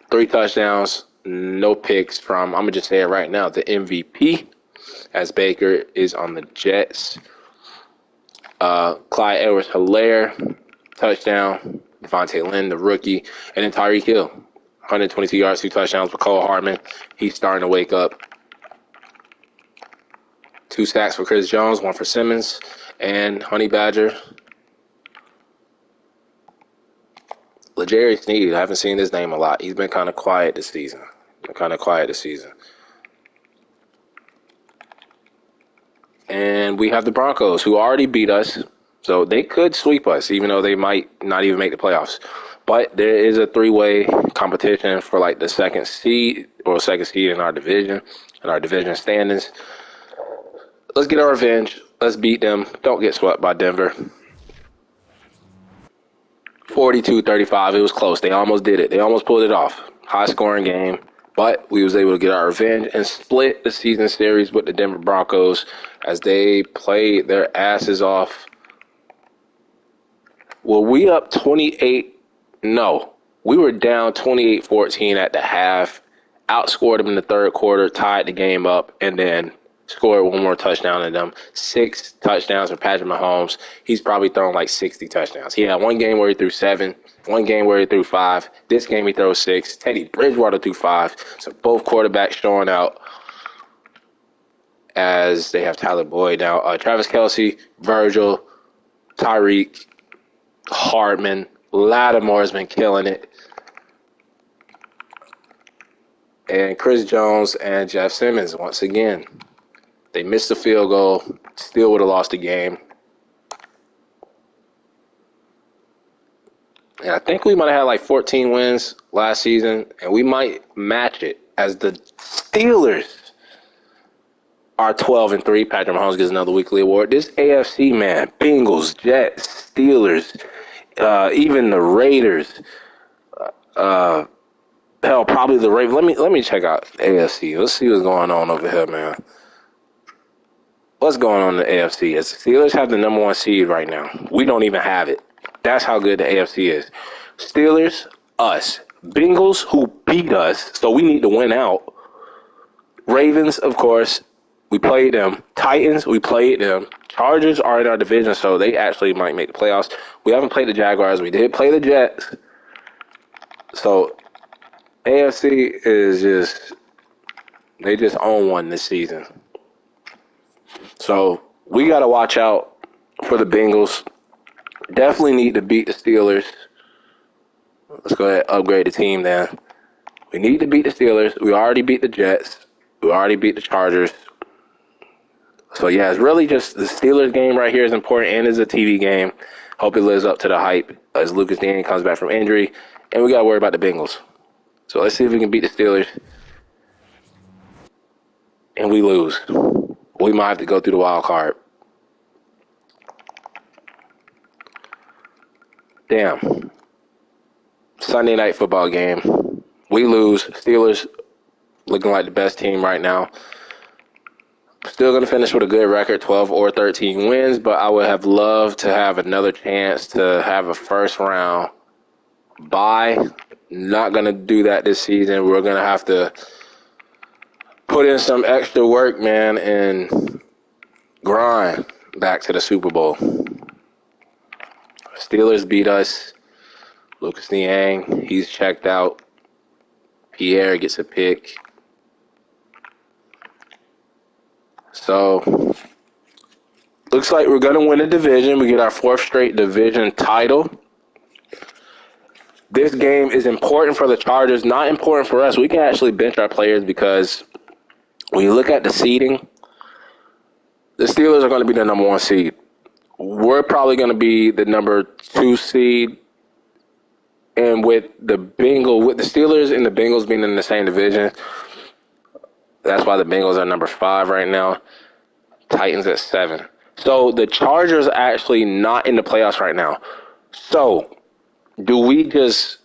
Speaker 1: 3 touchdowns, no picks from, I'm going to just say it right now, the MVP, as Baker is on the Jets. Clyde Edwards-Helaire, touchdown. Devontae Lynn, the rookie. And then Tyreek Hill, 122 yards, 2 touchdowns for Cole Hartman. He's starting to wake up. 2 sacks for Chris Jones, 1 for Simmons. And Honey Badger, L'Jarius Sneed, I haven't seen his name a lot. He's been kind of quiet this season. And we have the Broncos, who already beat us. So they could sweep us, even though they might not even make the playoffs. But there is a 3-way competition for like the second seed in our division standings. Let's get our revenge. Let's beat them. Don't get swept by Denver. 42-35. It was close. They almost did it. They almost pulled it off. High-scoring game. But we was able to get our revenge and split the season series with the Denver Broncos as they played their asses off. Were we up 28? No. We were down 28-14 at the half. Outscored them in the third quarter, tied the game up, and then scored one more touchdown in them. 6 touchdowns for Patrick Mahomes. He's probably thrown like 60 touchdowns. He had one game where he threw 7, one game where he threw 5. This game he throws 6. Teddy Bridgewater threw 5. So both quarterbacks showing out as they have Tyler Boyd now. Travis Kelce, Virgil, Tyreek, Hardman. Lattimore has been killing it. And Chris Jones and Jeff Simmons once again. They missed the field goal, still would have lost the game. And I think we might have had like 14 wins last season, and we might match it as the Steelers are 12-3. Patrick Mahomes gets another weekly award. This AFC, man, Bengals, Jets, Steelers, even the Raiders, hell, probably the Ravens. Let me check out AFC. Let's see what's going on over here, man. What's going on in the AFC? As the Steelers have the number 1 seed right now. We don't even have it. That's how good the AFC is. Steelers, us. Bengals, who beat us, so we need to win out. Ravens, of course, We played them. Titans, we played them. Chargers are in our division, so they actually might make the playoffs. We haven't played the Jaguars. We did play the Jets. So AFC is just, they just own one this season. So we got to watch out for the Bengals. Definitely need to beat the Steelers. Let's go ahead and upgrade the team then. We need to beat the Steelers. We already beat the Jets. We already beat the Chargers. So, yeah, it's really just the Steelers game right here is important, and it's a TV game. Hope it lives up to the hype as Lucas Dean comes back from injury. And we got to worry about the Bengals. So let's see if we can beat the Steelers. And we lose. We might have to go through the wild card. Damn. Sunday night football game. We lose. Steelers looking like the best team right now. Still going to finish with a good record, 12 or 13 wins, but I would have loved to have another chance to have a first round bye. Not going to do that this season. We're going to have to put in some extra work, man, and grind back to the Super Bowl. Steelers beat us. Lucas Niang, he's checked out. Pierre gets a pick. So, looks like we're going to win a division. We get our 4th straight division title. This game is important for the Chargers, not important for us. We can actually bench our players because when you look at the seeding, the Steelers are going to be the number 1 seed. We're probably going to be the number 2 seed. And with the Steelers and the Bengals being in the same division, that's why the Bengals are number 5 right now. Titans at 7. So the Chargers are actually not in the playoffs right now. So do we just,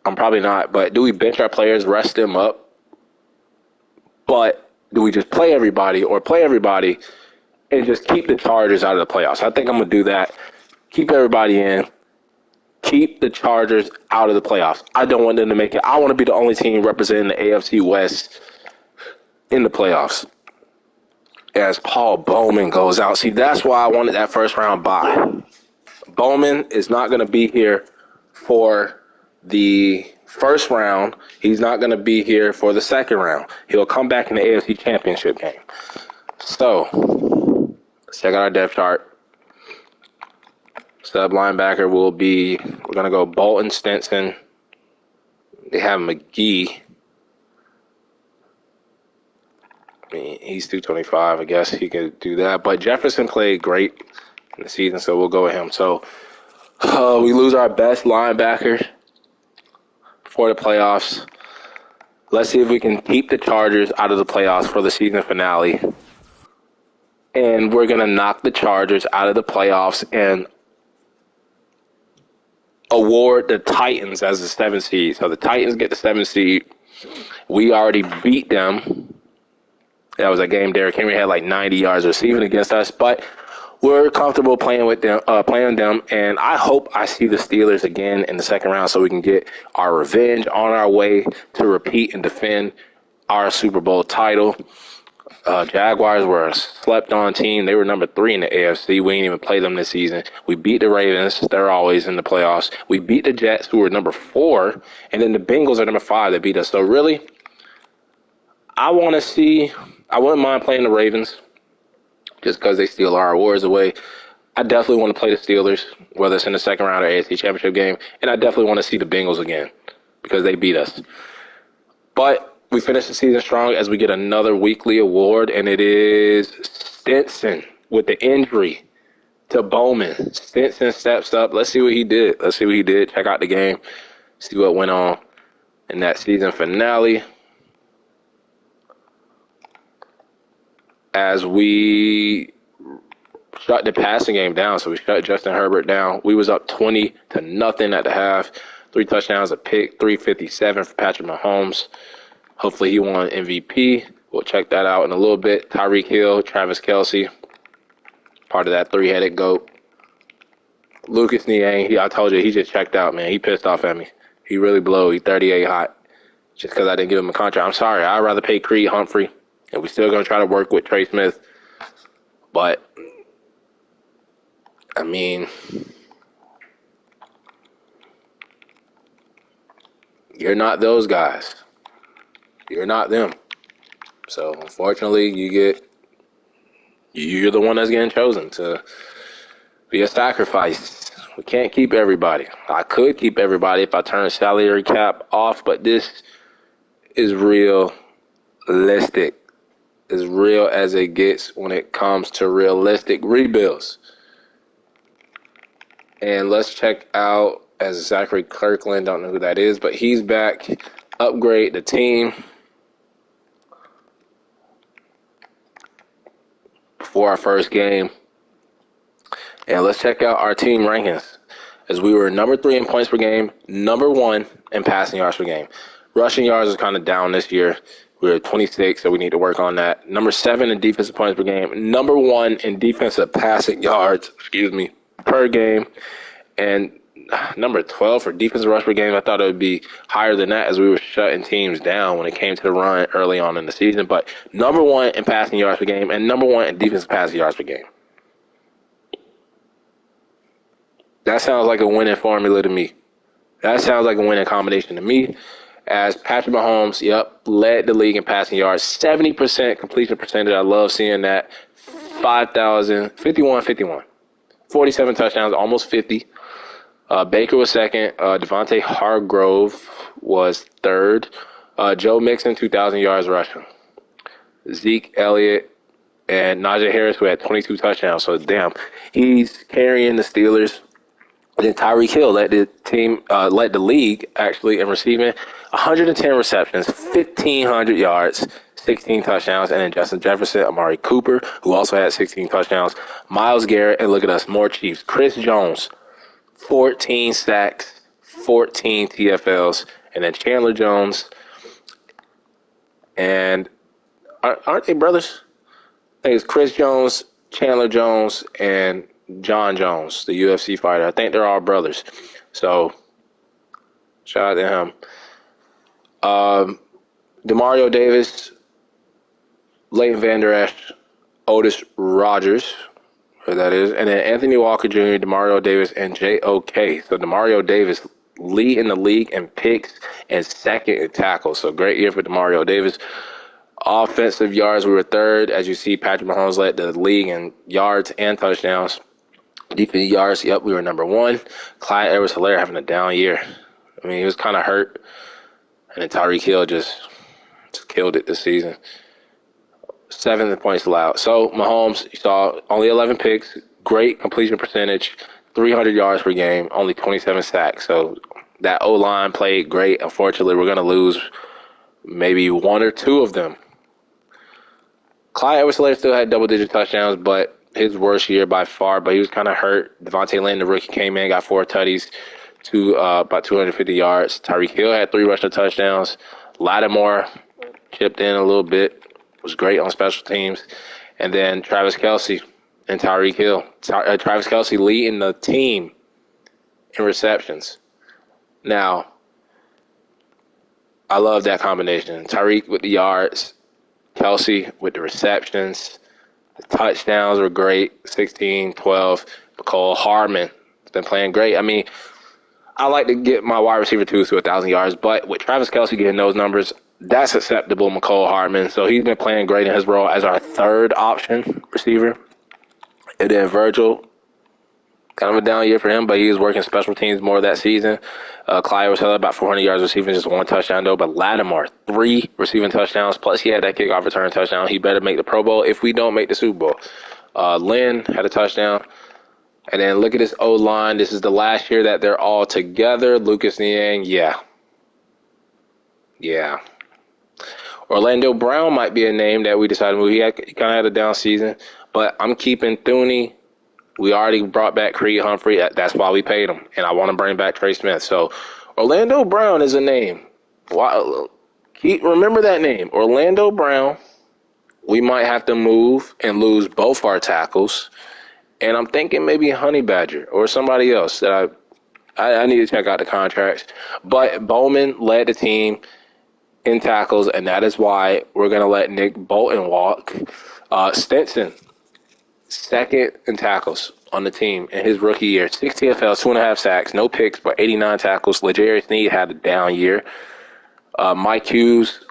Speaker 1: I'm probably not, but do we bench our players, rest them up? But do we just play everybody and just keep the Chargers out of the playoffs? I think I'm going to do that. Keep everybody in. Keep the Chargers out of the playoffs. I don't want them to make it. I want to be the only team representing the AFC West in the playoffs. As Paul Bowman goes out. See, that's why I wanted that first round bye. Bowman is not going to be here for the first round. He's not going to be here for the second round. He'll come back in the AFC Championship game. So, let's check out our depth chart. Sub linebacker will be, we're going to go Bolton, Stinson. They have McGee. I mean, he's 225. I guess he could do that. But Jefferson played great in the season, so we'll go with him. So we lose our best linebacker for the playoffs. Let's see if we can keep the Chargers out of the playoffs for the season finale. And we're going to knock the Chargers out of the playoffs and award the Titans as the 7th seed. So the Titans get the 7th seed. We already beat them. That was a game Derrick Henry had like 90 yards receiving against us, but we're comfortable playing with them, and I hope I see the Steelers again in the second round so we can get our revenge on our way to repeat and defend our Super Bowl title. Jaguars were a slept-on team. They were number 3 in the AFC. We didn't even play them this season. We beat the Ravens. They're always in the playoffs. We beat the Jets, who were number 4, and then the Bengals are number 5 that beat us. So really, I wouldn't mind playing the Ravens just because they steal our awards away. I definitely want to play the Steelers, whether it's in the second round or AFC Championship game. And I definitely want to see the Bengals again because they beat us. But we finished the season strong as we get another weekly award, and it is Stinson with the injury to Bowman. Stinson steps up. Let's see what he did. Check out the game. See what went on in that season finale. As we shut the passing game down, so we shut Justin Herbert down. We was up 20-0 at the half. 3 touchdowns, a pick, 357 for Patrick Mahomes. Hopefully he won MVP. We'll check that out in a little bit. Tyreek Hill, Travis Kelce, part of that 3-headed GOAT. Lucas Niang, I told you, he just checked out, man. He pissed off at me. He really blew. He 38 hot just because I didn't give him a contract. I'm sorry. I'd rather pay Creed Humphrey and we're still going to try to work with Trey Smith. But, I mean, you're not those guys. You're not them. So, unfortunately, you're the one that's getting chosen to be a sacrifice. We can't keep everybody. I could keep everybody if I turn the salary cap off, but this is realistic. As real as it gets when it comes to realistic rebuilds. And let's check out, as Zachary Kirkland, don't know who that is, but he's back. Upgrade the team. Before our first game. And let's check out our team rankings, as we were number 3 in points per game, number 1 in passing yards per game. Rushing yards is kind of down this year. We're at 26, so we need to work on that. Number 7 in defensive points per game. Number 1 in defensive passing yards, per game. And number 12 for defensive rush per game. I thought it would be higher than that, as we were shutting teams down when it came to the run early on in the season. But number 1 in passing yards per game and number 1 in defensive passing yards per game. That sounds like a winning formula to me. That sounds like a winning combination to me. As Patrick Mahomes, led the league in passing yards. 70% completion percentage. I love seeing that. 51. 47 touchdowns, almost 50. Baker was second. Devontae Hargrove was third. Joe Mixon, 2,000 yards rushing. Zeke Elliott and Najee Harris, who had 22 touchdowns. So, damn, he's carrying the Steelers. And then Tyreek Hill led the league, actually, in receiving 110 receptions, 1,500 yards, 16 touchdowns. And then Justin Jefferson, Amari Cooper, who also had 16 touchdowns. Myles Garrett, and look at us, more Chiefs. Chris Jones, 14 sacks, 14 TFLs. And then Chandler Jones. And aren't they brothers? I think it's Chris Jones, Chandler Jones, and John Jones, the UFC fighter. I think they're all brothers. So, shout out to him. Demario Davis, Leighton Vander Esch, Otis Rogers, who that is, and then Anthony Walker Jr., Demario Davis, and J.O.K. So, Demario Davis lead in the league in picks and second in tackles. So, great year for Demario Davis. Offensive yards, we were third. As you see, Patrick Mahomes led the league in yards and touchdowns. Defensive yards, we were number 1. Clyde Edwards-Helaire having a down year. I mean, he was kind of hurt. And then Tyreek Hill just killed it this season. 7 points allowed. So, Mahomes, you saw only 11 picks, great completion percentage, 300 yards per game, only 27 sacks. So, that O-line played great. Unfortunately, we're going to lose maybe 1 or 2 of them. Clyde Edwards-Helaire still had double-digit touchdowns, but his worst year by far, but he was kind of hurt. Devontae Lynn, the rookie, came in, got 4 tutties to about 250 yards. Tyreek Hill had 3 rushing touchdowns. Lattimore chipped in a little bit, was great on special teams. And then Travis Kelce and Tyreek Hill. Travis Kelce leading the team in receptions. Now, I love that combination. Tyreek with the yards, Kelce with the receptions. The touchdowns were great, 16, 12. Mecole Hardman has been playing great. I mean, I like to get my wide receiver twos to 1,000 yards, but with Travis Kelce getting those numbers, that's acceptable, Mecole Hardman. So he's been playing great in his role as our third option receiver. And then Virgil, kind of a down year for him, but he was working special teams more that season. Clyde was held about 400 yards receiving, just 1 touchdown, though. But Lattimore, 3 receiving touchdowns, plus he had that kickoff return touchdown. He better make the Pro Bowl if we don't make the Super Bowl. Lynn had a touchdown. And then look at this O-line. This is the last year that they're all together. Lucas Niang, yeah. Orlando Brown might be a name that we decided to move. He kind of had a down season. But I'm keeping Thuney. We already brought back Creed Humphrey. That's why we paid him. And I want to bring back Trey Smith. So Orlando Brown is a name. Remember that name. Orlando Brown. We might have to move and lose both our tackles. And I'm thinking maybe Honey Badger or somebody else that I need to check out the contracts. But Bowman led the team in tackles, and that is why we're going to let Nick Bolton walk. Stinson, second in tackles on the team in his rookie year. 6 TFLs, 2.5 sacks, no picks, but 89 tackles. L'Jarius Sneed had a down year. Mike Hughes,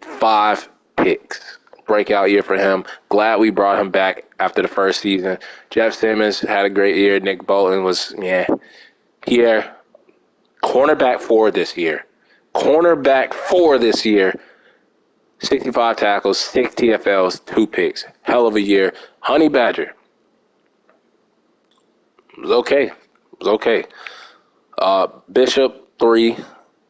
Speaker 1: 5 picks. Breakout year for him. Glad we brought him back after the first season. Jeff Simmons had a great year. Nick Bolton was, Pierre, cornerback 4 this year. 65 tackles, 6 TFLs, 2 picks. Hell of a year. Honey Badger. It was okay. Bishop, 3.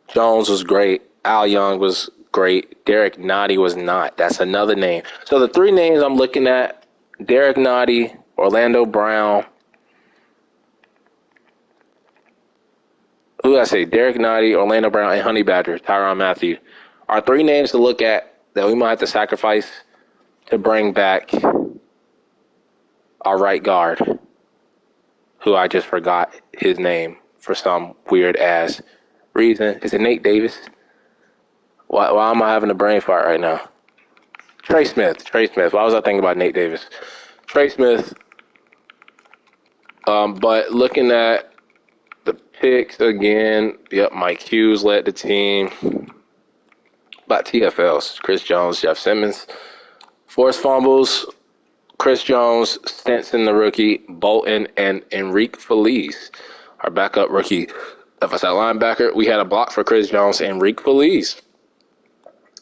Speaker 1: Jones was great. Al Young was great. Derek Nottie was not. That's another name. So the 3 names I'm looking at, Derek Nottie, Orlando Brown. Who did I say? Derek Nottie, Orlando Brown, and Honey Badger, Tyrann Mathieu. Are 3 names to look at that we might have to sacrifice to bring back our right guard, who I just forgot his name for some weird-ass reason. Is it Nate Davis? Why am I having a brain fart right now? Trey Smith. Why was I thinking about Nate Davis? Trey Smith. But looking at the picks again, Mike Hughes led the team. About TFLs, Chris Jones, Jeff Simmons. Forced fumbles, Chris Jones, Stinson the rookie, Bolton, and Enrique Feliz, our backup rookie offensive linebacker. We had a block for Chris Jones, Enrique Feliz,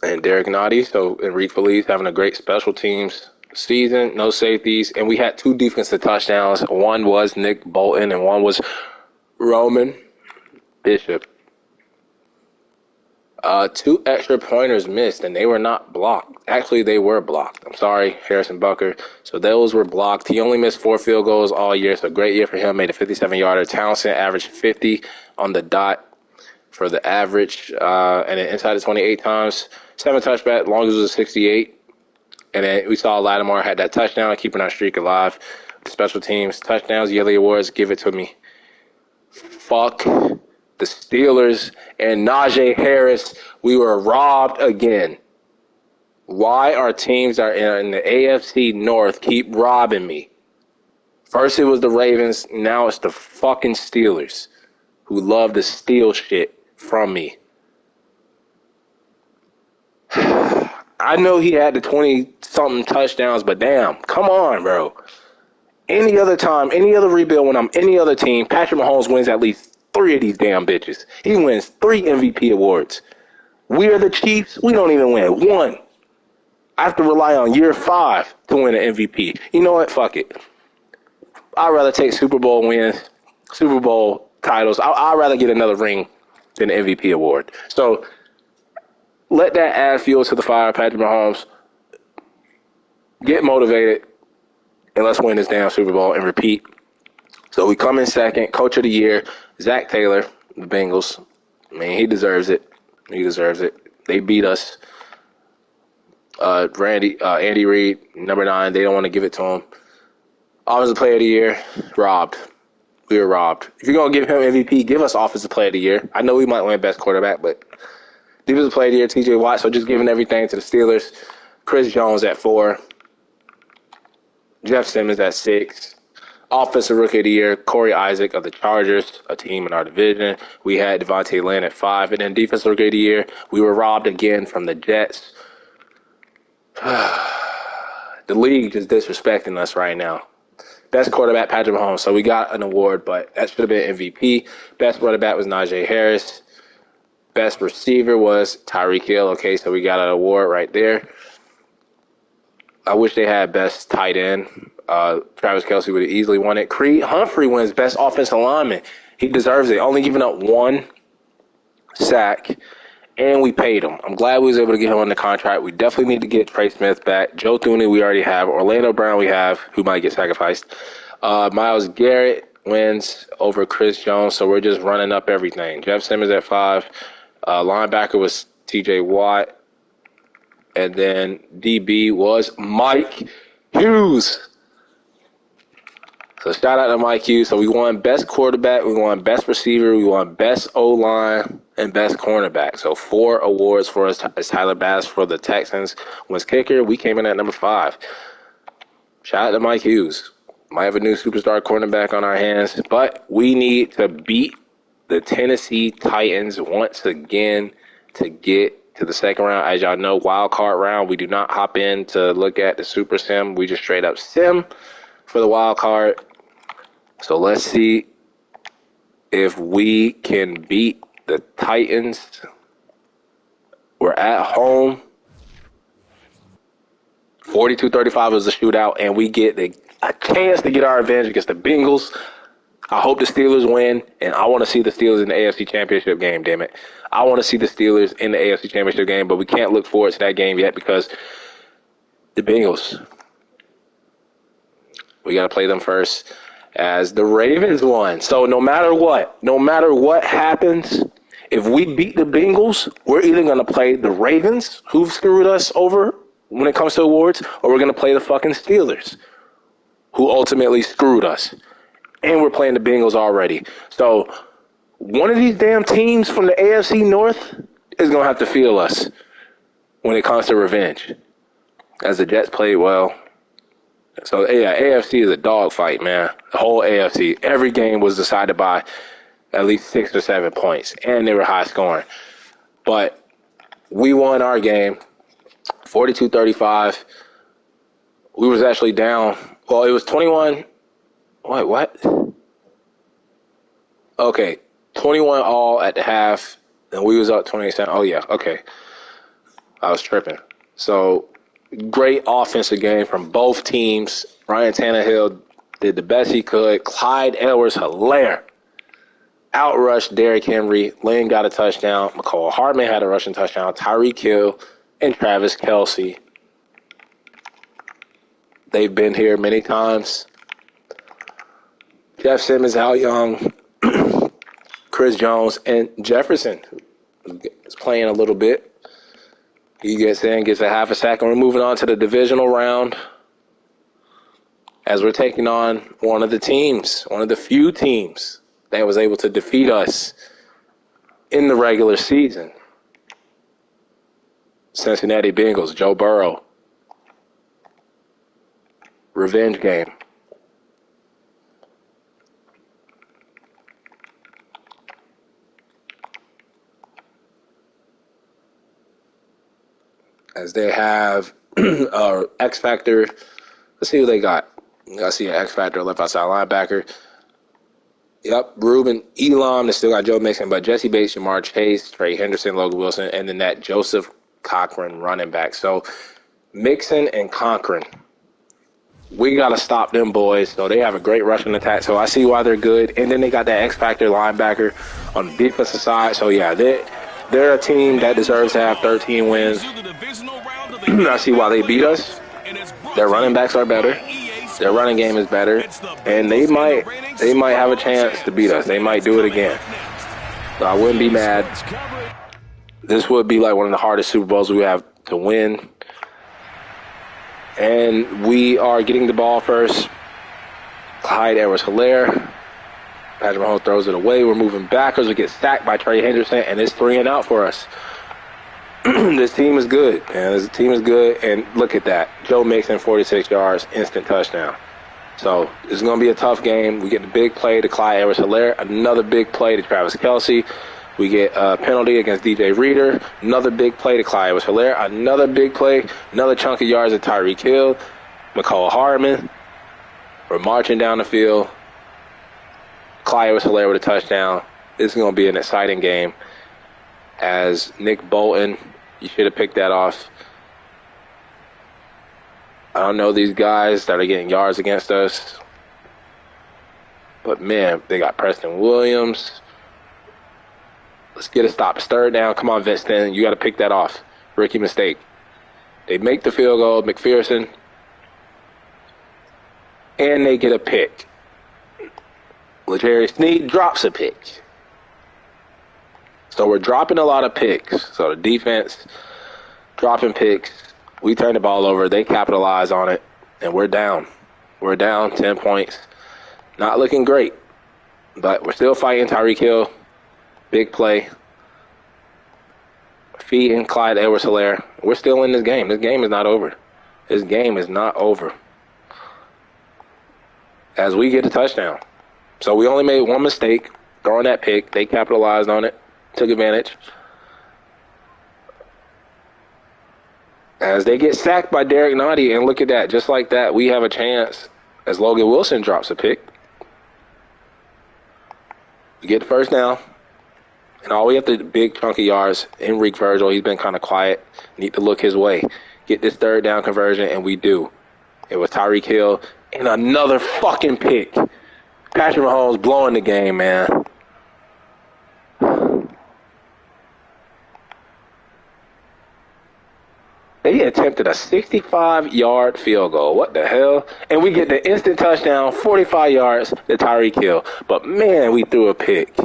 Speaker 1: and Derek Nottie. So Enrique Feliz having a great special teams season, no safeties, and we had 2 defensive touchdowns. One was Nick Bolton, and one was Roman Bishop. 2 extra pointers missed, and they were not blocked. Actually, they were blocked. I'm sorry, Harrison Bucker. So those were blocked. He only missed 4 field goals all year, so great year for him. Made a 57-yarder. Townsend averaged 50 on the dot for the average, and then inside the 28 times. 7 touchbacks, longest was 68. And then we saw Lattimore had that touchdown, keeping our streak alive. Special teams, touchdowns, yearly awards, give it to me. Fuck the Steelers and Najee Harris. We were robbed again. Why are teams that are in the AFC North keep robbing me? First it was the Ravens, now it's the fucking Steelers who love to steal shit from me. I know he had the 20-something touchdowns, but damn, come on, bro. Any other time, any other rebuild, when I'm any other team, Patrick Mahomes wins at least 3 of these damn bitches. He wins 3 MVP awards. We are the Chiefs. We don't even win 1. I have to rely on year 5 to win an MVP. You know what? Fuck it. I'd rather take Super Bowl wins, Super Bowl titles. I'd rather get another ring than an MVP award. So let that add fuel to the fire, Patrick Mahomes. Get motivated, and let's win this damn Super Bowl and repeat. So we come in second. Coach of the year, Zach Taylor, the Bengals. I mean, he deserves it. They beat us. Andy Reid, number 9. They don't want to give it to him. Offensive Player of the Year, robbed. We were robbed. If you're going to give him MVP, give us Offensive Player of the Year. I know we might win Best Quarterback, but Defensive Player of the Year, TJ Watt. So just giving everything to the Steelers. Chris Jones at 4. Jeff Simmons at 6. Offensive Rookie of the Year, Corey Isaac of the Chargers, a team in our division. We had Devontae Lynn at 5. And then Defensive Rookie of the Year, we were robbed again from the Jets. The league is disrespecting us right now. Best quarterback, Patrick Mahomes. So we got an award, but that should have been MVP. Best running back was Najee Harris. Best receiver was Tyreek Hill. Okay, so we got an award right there. I wish they had best tight end. Travis Kelce would have easily won it. Creed Humphrey wins best offensive lineman. He deserves it. Only giving up 1 sack, and we paid him. I'm glad we was able to get him on the contract. We definitely need to get Trey Smith back. Joe Thuney we already have. Orlando Brown we have, who might get sacrificed. Myles Garrett wins over Chris Jones, so we're just running up everything. Jeff Simmons at 5. Linebacker was TJ Watt. And then DB was Mike Hughes. So shout out to Mike Hughes. So we won best quarterback, we won best receiver, we won best O-line, and best cornerback. So 4 awards for us as Tyler Bass for the Texans was kicker. We came in at number 5. Shout out to Mike Hughes. Might have a new superstar cornerback on our hands, but we need to beat the Tennessee Titans once again to get to the second round. As y'all know, wild card round, we do not hop in to look at the super sim. We just straight up sim for the wild card. So let's see if we can beat the Titans. We're at home. 42-35 was a shootout, and we get a chance to get our revenge against the Bengals. I hope the Steelers win, and I want to see the Steelers in the AFC Championship game, damn it. I want to see the Steelers in the AFC Championship game, but we can't look forward to that game yet because the Bengals, we got to play them first as the Ravens won. So no matter what happens, if we beat the Bengals, we're either going to play the Ravens, who've screwed us over when it comes to awards, or we're going to play the fucking Steelers, who ultimately screwed us. And we're playing the Bengals already. So one of these damn teams from the AFC North is going to have to feel us when it comes to revenge, as the Jets played well. So, yeah, AFC is a dogfight, man. The whole AFC. Every game was decided by at least 6 or 7 points, and they were high scoring. But we won our game, 42-35. We was actually down. Well, it was 21. Wait, what? Okay, 21 all at the half, and we was up 27. Oh, yeah, okay. I was tripping. So, great offensive game from both teams. Ryan Tannehill did the best he could. Clyde Edwards-Helaire outrushed Derrick Henry. Lynn got a touchdown. McCall Hardman had a rushing touchdown. Tyreek Hill and Travis Kelce. They've been here many times. Jeff Simmons, Al Young, Chris Jones, and Jefferson is playing a little bit. He gets in, gets a half a sack, and we're moving on to the divisional round as we're taking on one of the teams, one of the few teams that was able to defeat us in the regular season. Cincinnati Bengals, Joe Burrow. Revenge game. As they have X Factor. Let's see who they got. I see an X Factor left outside linebacker. Yep, Ruben Elam. They still got Joe Mixon, but Jesse Bates, Jamar Chase, Trey Henderson, Logan Wilson, and then that Joseph Cochran running back. So Mixon and Cochran, we got to stop them boys. So they have a great rushing attack. So I see why they're good. And then they got that X Factor linebacker on the defensive side. So, yeah, they're a team that deserves to have 13 wins. I see why they beat us. Their running backs are better. Their running game is better. And they might have a chance to beat us. They might do it again. So I wouldn't be mad. This would be like one of the hardest Super Bowls we have to win. And we are getting the ball first. Clyde Edwards-Helaire. Patrick Mahomes throws it away. We're moving backwards. We get sacked by Trey Henderson, and it's 3 and out for us. This team is good, man. This team is good, and look at that. Joe Mixon, 46 yards, instant touchdown. So it's going to be a tough game. We get the big play to Clyde Edwards-Helaire, another big play to Travis Kelce. We get a penalty against DJ Reader, another big play to Clyde Edwards-Helaire, another big play, another chunk of yards to Tyreek Hill, McCall Hardman. We're marching down the field. Clyde Edwards-Helaire with a touchdown. This is going to be an exciting game. As Nick Bolton, you should have picked that off. I don't know these guys that are getting yards against us. But, man, they got Preston Williams. Let's get a stop. It's 3rd down. Come on, Vincent. You got to pick that off. Rookie mistake. They make the field goal. McPherson. And they get a pick. L'Jarius Sneed drops a pick. So we're dropping a lot of picks. So the defense dropping picks. We turn the ball over. They capitalize on it. And we're down. We're down 10 points. Not looking great, but we're still fighting. Tyreek Hill, big play. Feeding Clyde Edwards-Helaire. We're still in this game. This game is not over. This game is not over. As we get a touchdown. So we only made one mistake, throwing that pick. They capitalized on it, took advantage. As they get sacked by Derek Nottie, and look at that, just like that, we have a chance as Logan Wilson drops a pick. We get the first down. And all we have to big chunky yards. Enrique Virgil, he's been kind of quiet. Need to look his way. Get this third down conversion, and we do. It was Tyreek Hill and another fucking pick. Patrick Mahomes blowing the game, man. They attempted a 65-yard field goal. What the hell? And we get the instant touchdown, 45 yards to Tyreek Hill. But, man, we threw a pick.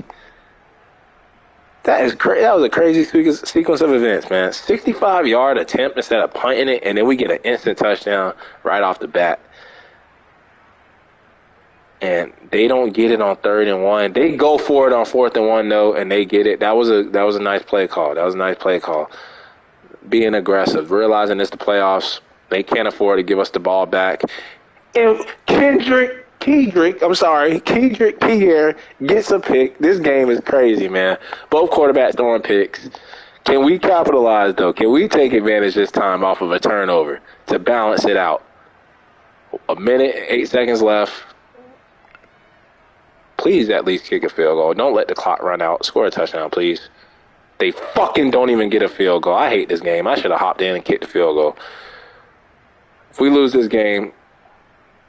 Speaker 1: That was a crazy sequence of events, man. 65-yard attempt instead of punting it, and then we get an instant touchdown right off the bat. And they don't get it on 3rd and 1. They go for it on 4th and 1 though, and they get it. That was a nice play call. Being aggressive, realizing it's the playoffs. They can't afford to give us the ball back. And Kendrick Pierre gets a pick. This game is crazy, man. Both quarterbacks throwing picks. Can we capitalize, though? Can we take advantage this time off of a turnover to balance it out? A minute, 8 seconds left. Please at least kick a field goal. Don't let the clock run out. Score a touchdown, please. They fucking don't even get a field goal. I hate this game. I should have hopped in and kicked the field goal. If we lose this game,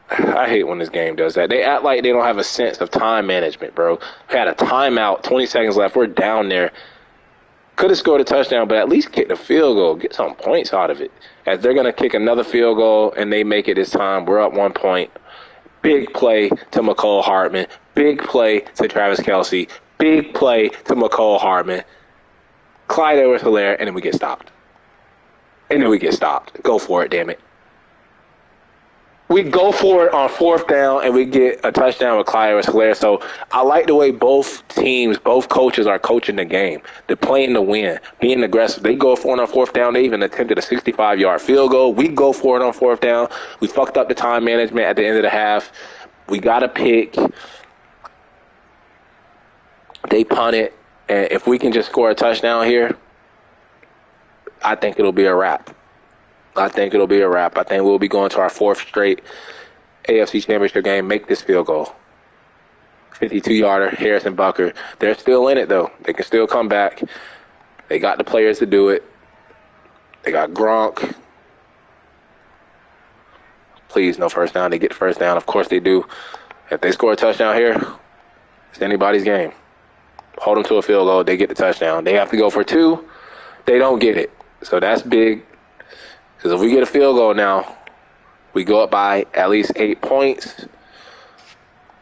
Speaker 1: I hate when this game does that. They act like they don't have a sense of time management, bro. We had a timeout, 20 seconds left. We're down there. Could have scored a touchdown, but at least kick the field goal. Get some points out of it. As they're going to kick another field goal, and they make it this time, we're up 1 point. Big play to McCole Hardman. Big play to Travis Kelce. Big play to McCole Hardman. Clyde Edwards-Helaire, and then we get stopped. Go for it, damn it. We go for it on 4th down, and we get a touchdown with Clyde Edwards-Helaire. So I like the way both teams, both coaches are coaching the game. They're playing to win, being aggressive. They go for it on 4th down. They even attempted a 65-yard field goal. We go for it on 4th down. We fucked up the time management at the end of the half. We got a pick. They punt it. And if we can just score a touchdown here, I think it'll be a wrap. I think we'll be going to our 4th straight AFC Championship game. Make this field goal. 52-yarder, Harrison Butker. They're still in it, though. They can still come back. They got the players to do it. They got Gronk. Please, no first down. They get the first down. Of course they do. If they score a touchdown here, it's anybody's game. Hold them to a field goal. They get the touchdown. They have to go for 2. They don't get it. So that's big. Because if we get a field goal now, we go up by at least 8 points.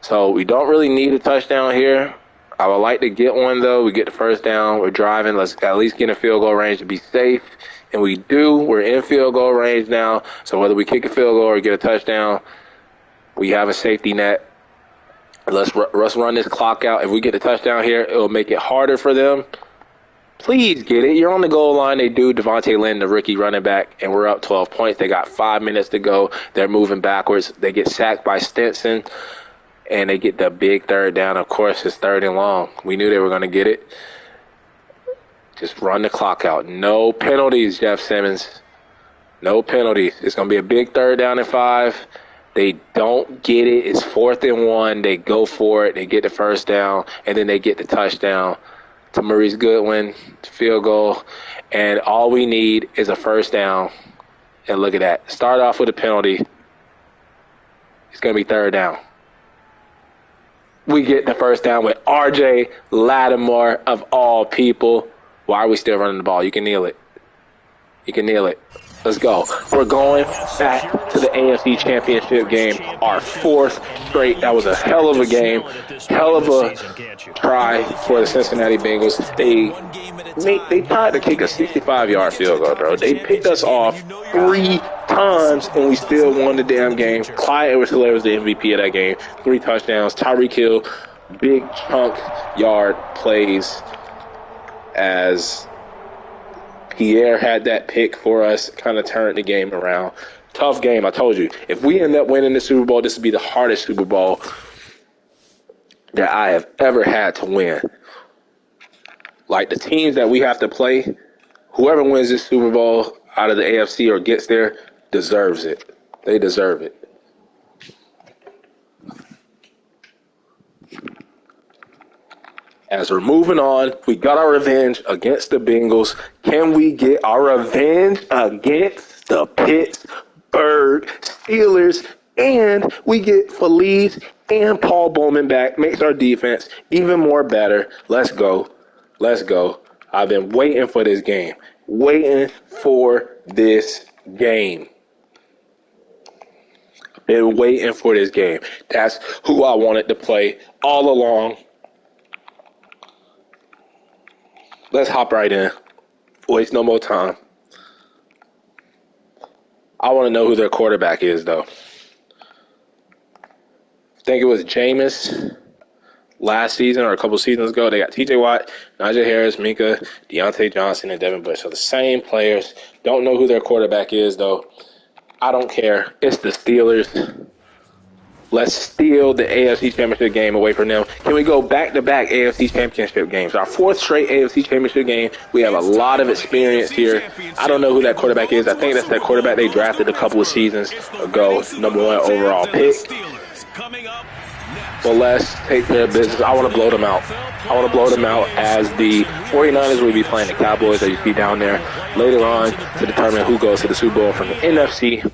Speaker 1: So we don't really need a touchdown here. I would like to get one, though. We get the first down. We're driving. Let's at least get in field goal range to be safe. And we do. We're in field goal range now. So whether we kick a field goal or get a touchdown, we have a safety net. Let's run this clock out. If we get the touchdown here, it'll make it harder for them. Please get it. You're on the goal line. They do. Devontae Lynn, the rookie running back, and we're up 12 points. They got 5 minutes to go. They're moving backwards. They get sacked by Stinson, and they get the big third down. Of course, it's 3rd and long. We knew they were going to get it. Just run the clock out. No penalties, Jeff Simmons. No penalties. It's going to be a big 3rd down and 5. They don't get it. It's 4th and 1. They go for it. They get the first down, and then they get the touchdown to Maurice Goodwin, field goal. And all we need is a first down. And look at that. Start off with a penalty. It's going to be 3rd down. We get the first down with R.J. Lattimore, of all people. Why are we still running the ball? You can kneel it. Let's go. We're going back to the AFC Championship game, our fourth straight. That was a hell of a game, hell of a try for the Cincinnati Bengals. They tried to kick a 65-yard field goal, bro. They picked us off 3 times, and we still won the damn game. Clyde Edwards-Helaire was the MVP of that game. 3 touchdowns. Tyreek Hill, big chunk yard plays as Pierre had that pick for us, kind of turned the game around. Tough game, I told you. If we end up winning the Super Bowl, this would be the hardest Super Bowl that I have ever had to win. Like, the teams that we have to play, whoever wins this Super Bowl out of the AFC or gets there deserves it. They deserve it. As we're moving on, we got our revenge against the Bengals. Can we get our revenge against the Pittsburgh Steelers? And we get Feliz and Paul Bowman back. Makes our defense even more better. Let's go. Let's go. I've been waiting for this game. Waiting for this game. Been waiting for this game. That's who I wanted to play all along. Let's hop right in. Waste no more time. I want to know who their quarterback is, though. I think it was Jameis last season or a couple seasons ago. They got T.J. Watt, Najee Harris, Minka, Deontay Johnson, and Devin Bush. So the same players. Don't know who their quarterback is, though. I don't care. It's the Steelers. Let's steal the AFC Championship game away from them. Can we go back-to-back AFC Championship games? Our 4th straight AFC Championship game. We have a lot of experience here. I don't know who that quarterback is. I think that's that quarterback they drafted a couple of seasons ago. #1 overall pick. Well, let's take care of business. I want to blow them out. I want to blow them out as the 49ers will be playing the Cowboys, as you see down there, later on to determine who goes to the Super Bowl from the NFC.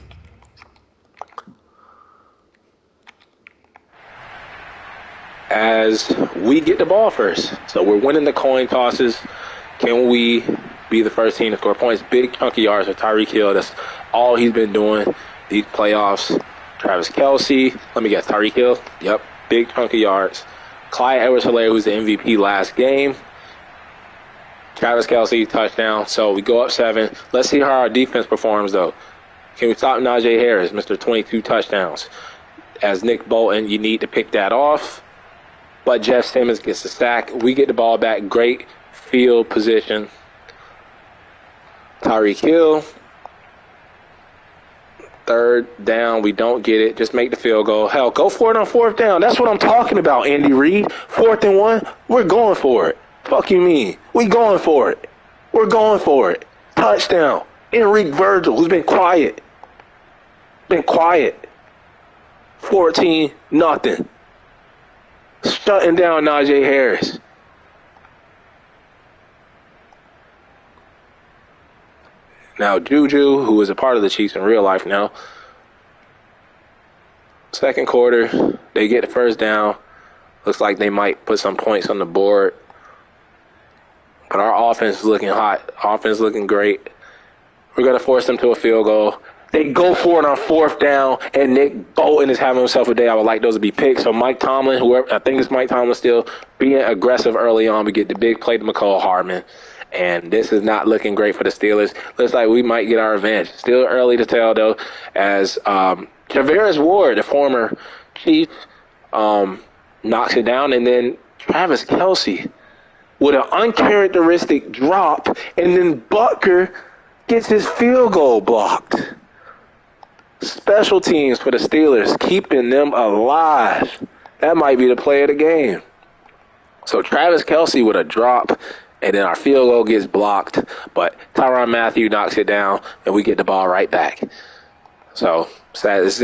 Speaker 1: As we get the ball first. So we're winning the coin tosses. Can we be the first team to score points? Big chunky yards for Tyreek Hill. That's all he's been doing these playoffs. Travis Kelce. Let me guess, Tyreek Hill? Yep. Big chunky yards. Clyde Edwards-Helaire, who's the MVP last game. Travis Kelce, touchdown. So we go up 7. Let's see how our defense performs, though. Can we stop Najee Harris, Mr. 22 touchdowns? As Nick Bolton, you need to pick that off. But Jeff Simmons gets the sack. We get the ball back. Great field position. Tyreek Hill. 3rd down. We don't get it. Just make the field goal. Hell, go for it on 4th down. That's what I'm talking about, Andy Reid. 4th and 1. We're going for it. Fuck you mean? We going for it. We're going for it. Touchdown. Enrique Virgil, who's been quiet. 14-0. Shutting down Najee Harris. Now Juju, who is a part of the Chiefs in real life now. 2nd quarter, they get the 1st down. Looks like they might put some points on the board. But our offense is looking hot. Offense looking great. We're going to force them to a field goal. They go for it on 4th down, and Nick Bolton is having himself a day. I would like those to be picks. So Mike Tomlin, whoever, I think it's Mike Tomlin still, being aggressive early on. We get the big play to McCall Hardman. And this is not looking great for the Steelers. Looks like we might get our revenge. Still early to tell, though, as Javarius Ward, the former Chief, knocks it down. And then Travis Kelce with an uncharacteristic drop. And then Butker gets his field goal blocked. Special teams for the Steelers, keeping them alive. That might be the play of the game. So Travis Kelce with a drop, and then our field goal gets blocked. But Tyrann Mathieu knocks it down, and we get the ball right back. So it's as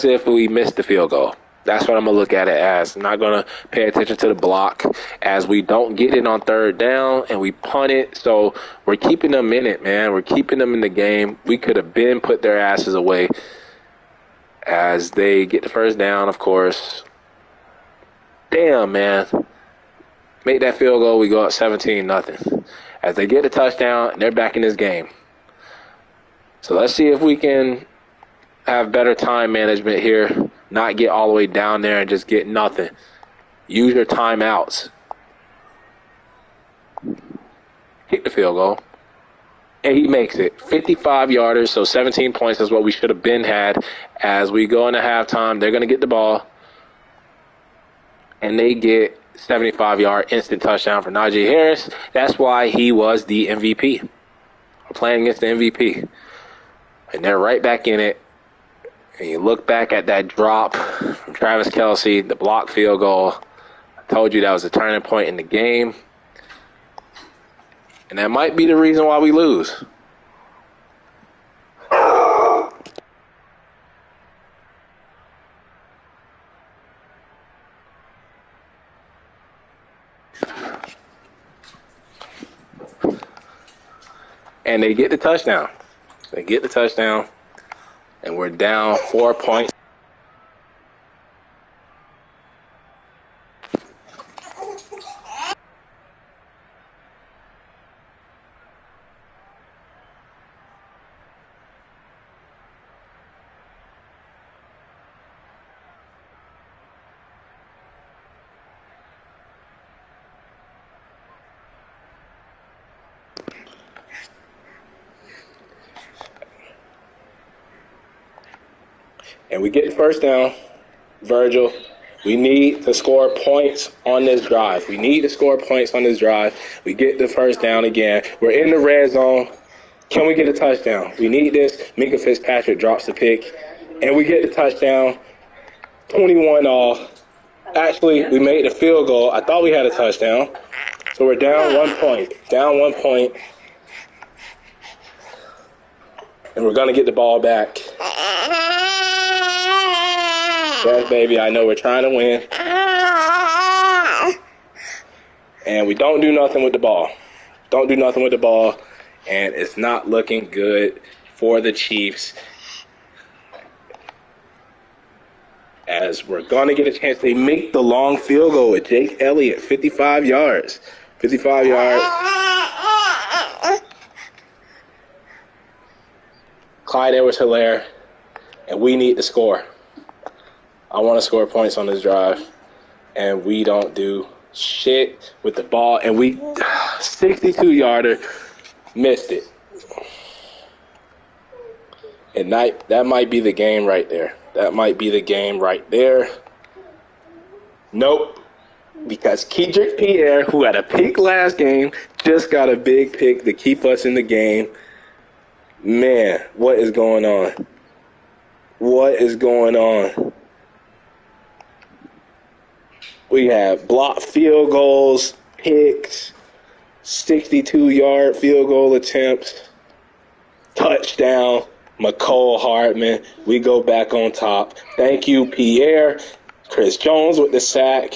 Speaker 1: if we missed the field goal. That's what I'm going to look at it as. I'm not going to pay attention to the block as we don't get it on 3rd down and we punt it. So we're keeping them in it, man. We're keeping them in the game. We could have been put their asses away as they get the 1st down, of course. Damn, man. Make that field goal. We go up 17-0. As they get the touchdown, they're back in this game. So let's see if we can have better time management here, not get all the way down there and just get nothing. Use your timeouts. Kick the field goal. And he makes it. 55-yarders, so 17 points is what we should have been had. As we go into halftime, they're going to get the ball. And they get 75-yard instant touchdown for Najee Harris. That's why he was the MVP. We're playing against the MVP. And they're right back in it. And you look back at that drop from Travis Kelce, the blocked field goal. I told you that was a turning point in the game. And that might be the reason why we lose. And they get the touchdown. They get the touchdown. And we're down 4 points. And we get the first down. Virgil, we need to score points on this drive. We need to score points on this drive. We get the first down again. We're in the red zone. Can we get a touchdown? We need this. Minka Fitzpatrick drops the pick. And we get the touchdown. 21-all. Actually, we made the field goal. I thought we had a touchdown. So we're down 1 point. Down 1 point. And we're going to get the ball back. Yes, baby, I know we're trying to win. And we don't do nothing with the ball. Don't do nothing with the ball. And it's not looking good for the Chiefs. As we're going to get a chance. They make the long field goal with Jake Elliott, 55 yards. 55 yards. Clyde Edwards-Helaire. And we need to score. I want to score points on this drive, and we don't do shit with the ball. And we 62-yarder missed it. And that might be the game right there. That might be the game right there. Nope. Because Kedrick Pierre, who had a pick last game, just got a big pick to keep us in the game. Man, what is going on? What is going on? We have blocked field goals, picks, 62-yard field goal attempts, touchdown, McCole Hardman. We go back on top. Thank you, Pierre. Chris Jones with the sack.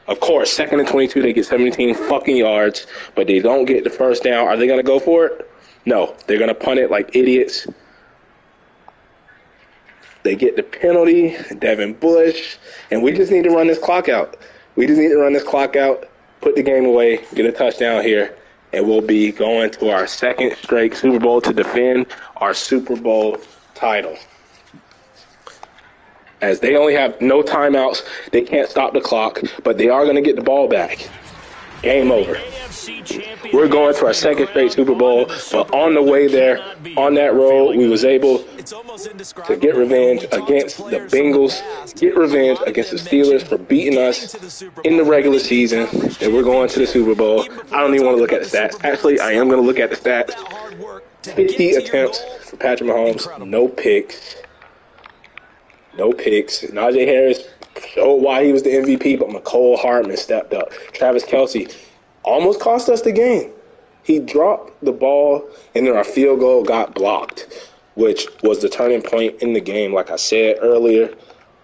Speaker 1: Of course, 2nd and 22, they get 17 fucking yards, but they don't get the first down. Are they going to go for it? No, they're going to punt it like idiots. They get the penalty, Devin Bush, and we just need to run this clock out. We just need to run this clock out, put the game away, get a touchdown here, and we'll be going to our second straight Super Bowl to defend our Super Bowl title. As they only have no timeouts, they can't stop the clock, but they are going to get the ball back. Game over. We're going to our second straight Super Bowl, but on the way there, on that road, we was able to get revenge against the Bengals, get revenge against the Steelers for beating us in the regular season, and we're going to the Super Bowl. I don't even want to look at the stats. Actually, I am going to look at the stats. 50 attempts for Patrick Mahomes, no picks. No picks. Najee Harris showed why he was the MVP, but McCole Hardman stepped up. Travis Kelce almost cost us the game. He dropped the ball, and then our field goal got blocked, which was the turning point in the game, like I said earlier.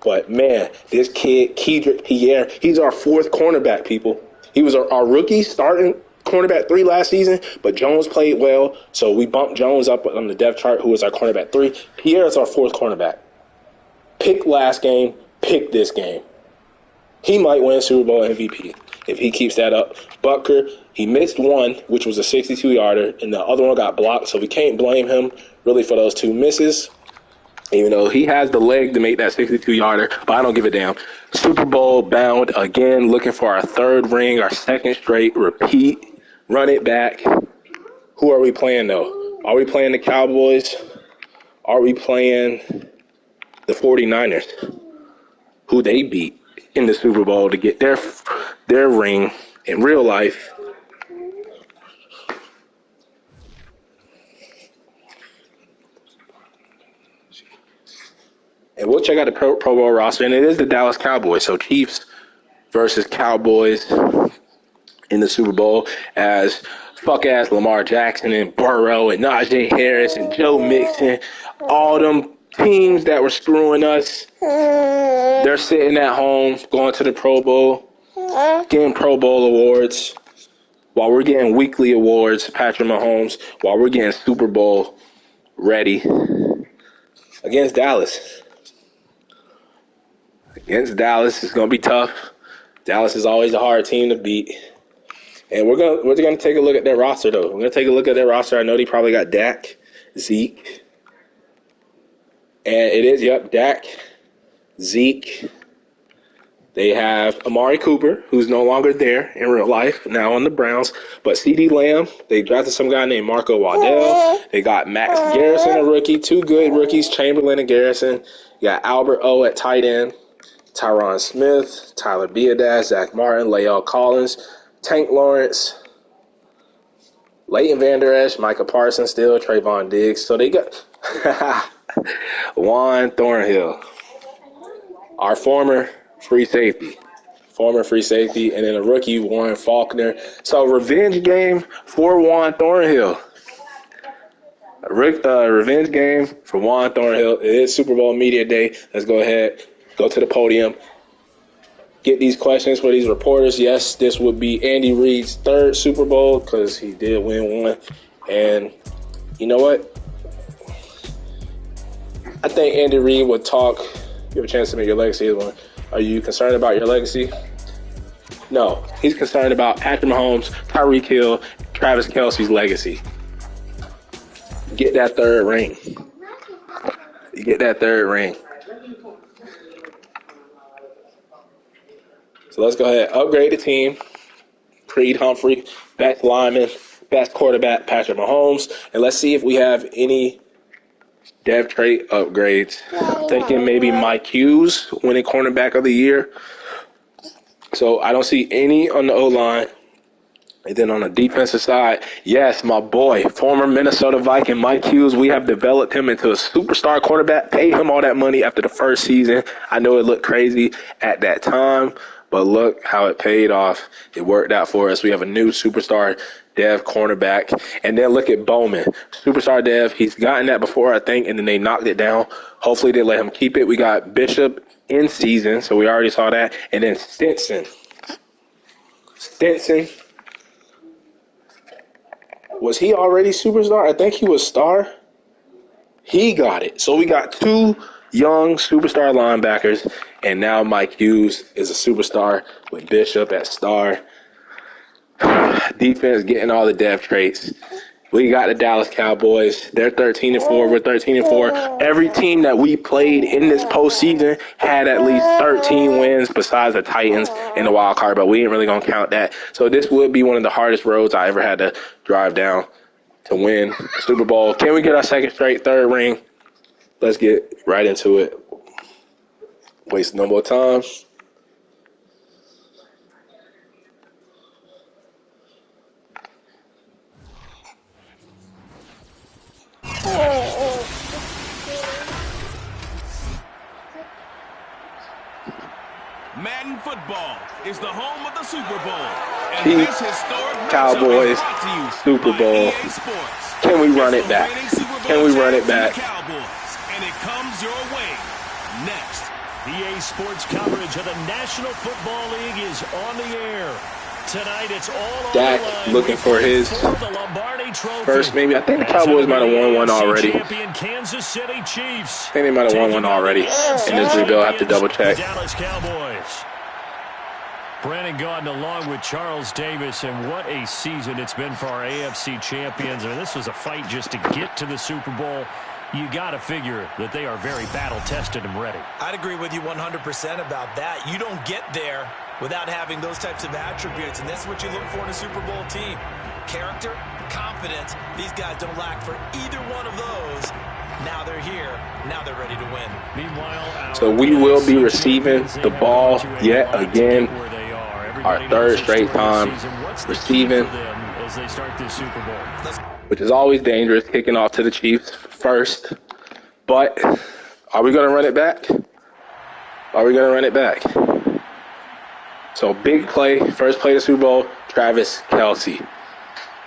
Speaker 1: But, man, this kid, Kedrick Pierre, he's our fourth cornerback, people. He was our rookie starting cornerback 3 last season, but Jones played well, so we bumped Jones up on the depth chart, who was our cornerback 3. Pierre is our fourth cornerback. Pick last game, pick this game. He might win Super Bowl MVP. if he keeps that up. Butker, he missed one, which was a 62-yarder, and the other one got blocked, so we can't blame him really for those two misses, even though he has the leg to make that 62-yarder, but I don't give a damn. Super Bowl bound again, looking for our third ring, our second straight, repeat, run it back. Who are we playing, though? Are we playing the Cowboys? Are we playing the 49ers, who they beat in the Super Bowl to get their ring in real life? And we'll check out the Pro Bowl roster, and it is the Dallas Cowboys. So Chiefs versus Cowboys in the Super Bowl as fuck-ass Lamar Jackson and Burrow and Najee Harris and Joe Mixon, all them teams that were screwing us, they're sitting at home going to the Pro Bowl, getting Pro Bowl awards, while we're getting weekly awards, Patrick Mahomes, while we're getting Super Bowl ready against Dallas. Against Dallas, it's going to be tough. Dallas is always a hard team to beat. And we're gonna take a look at their roster, though. We're going to take a look at their roster. I know they probably got Dak, Zeke. And it is, Dak, Zeke. They have Amari Cooper, who's no longer there in real life, now on the Browns. But CeeDee Lamb, they drafted some guy named Marco Waddell. They got Max Garrison, a rookie. Two good rookies, Chamberlain and Garrison. You got Albert O at tight end. Tyron Smith, Tyler Biadasz, Zach Martin, Lael Collins, Tank Lawrence, Leighton Vander Esch, Micah Parsons still, Trayvon Diggs. So they got Juan Thornhill, our former free safety, and then a rookie, Warren Faulkner. So revenge game for Juan Thornhill. Revenge game for Juan Thornhill. It is Super Bowl Media Day. Let's go ahead, go to the podium, get these questions for these reporters. Yes, this would be Andy Reid's third Super Bowl because he did win one. And you know what? I think Andy Reid would talk. You have a chance to make your legacy. Are you concerned about your legacy? No. He's concerned about Patrick Mahomes, Tyreek Hill, Travis Kelce's legacy. Get that third ring. Get that third ring. So let's go ahead. Upgrade the team. Creed Humphrey, best lineman, best quarterback, Patrick Mahomes. And let's see if we have any dev trait upgrades. Thinking maybe Mike Hughes winning cornerback of the year. So I don't see any on the O-line. And then on the defensive side, yes, my boy, former Minnesota Viking Mike Hughes, we have developed him into a superstar quarterback, paid him all that money after the first season. I know it looked crazy at that time, but look how it paid off. It worked out for us. We have a new superstar dev cornerback. And then look at Bowman, superstar dev. He's gotten that before, I think, and then they knocked it down. Hopefully they let him keep it. We got Bishop in season, so we already saw that. And then Stinson. Was he already superstar? I think he was star. He got it. So we got two young superstar linebackers, and now Mike Hughes is a superstar with Bishop at star. Defense getting all the depth traits. We got the Dallas Cowboys. They're 13-4. We're 13-4. Every team that we played in this postseason had at least 13 wins besides the Titans in the wild card, but we ain't really going to count that. So this would be one of the hardest roads I ever had to drive down to win the Super Bowl. Can we get our second straight third ring? Let's get right into it. Waste no more time.
Speaker 2: Madden football is the home of the Super Bowl. And
Speaker 1: Chiefs,
Speaker 2: this historic
Speaker 1: Cowboys, Super Bowl. Can we run it back? Can we run it back?
Speaker 2: Cowboys, and it comes your way next.
Speaker 3: EA Sports coverage of the National Football League is on the air. Tonight it's all on
Speaker 1: Dak
Speaker 3: the line.
Speaker 1: looking for his first, maybe. I think the Cowboys might have won one already.
Speaker 3: Champion Kansas City Chiefs.
Speaker 1: I think they might have won one already in this rebuild. I have to double check.
Speaker 3: Dallas Cowboys. Brandon Gaudin along with Charles Davis, and what a season it's been for our AFC champions. I mean, this was a fight just to get to the Super Bowl. You got to figure that they are very battle-tested and ready.
Speaker 4: I'd agree with you 100% about that. You don't get there without having those types of attributes, and that's what you look for in a Super Bowl team. Character, confidence. These guys don't lack for either one of those. Now they're here. Now they're ready to win.
Speaker 3: Meanwhile,
Speaker 1: so we will be receiving the ball yet again. Our third straight time receiving, which is always dangerous, kicking off to the Chiefs first. But are we going to run it back? Are we going to run it back? So big play, first play of the Super Bowl, Travis Kelce.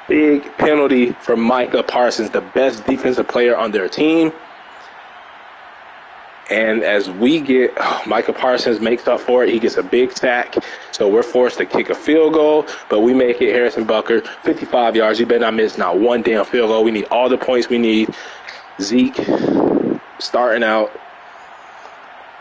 Speaker 1: Big penalty for Micah Parsons, the best defensive player on their team. And as we get, Micah Parsons makes up for it. He gets a big sack. So we're forced to kick a field goal, but we make it. Harrison Butker, 55 yards. You better not miss not one damn field goal. We need all the points we need. Zeke starting out.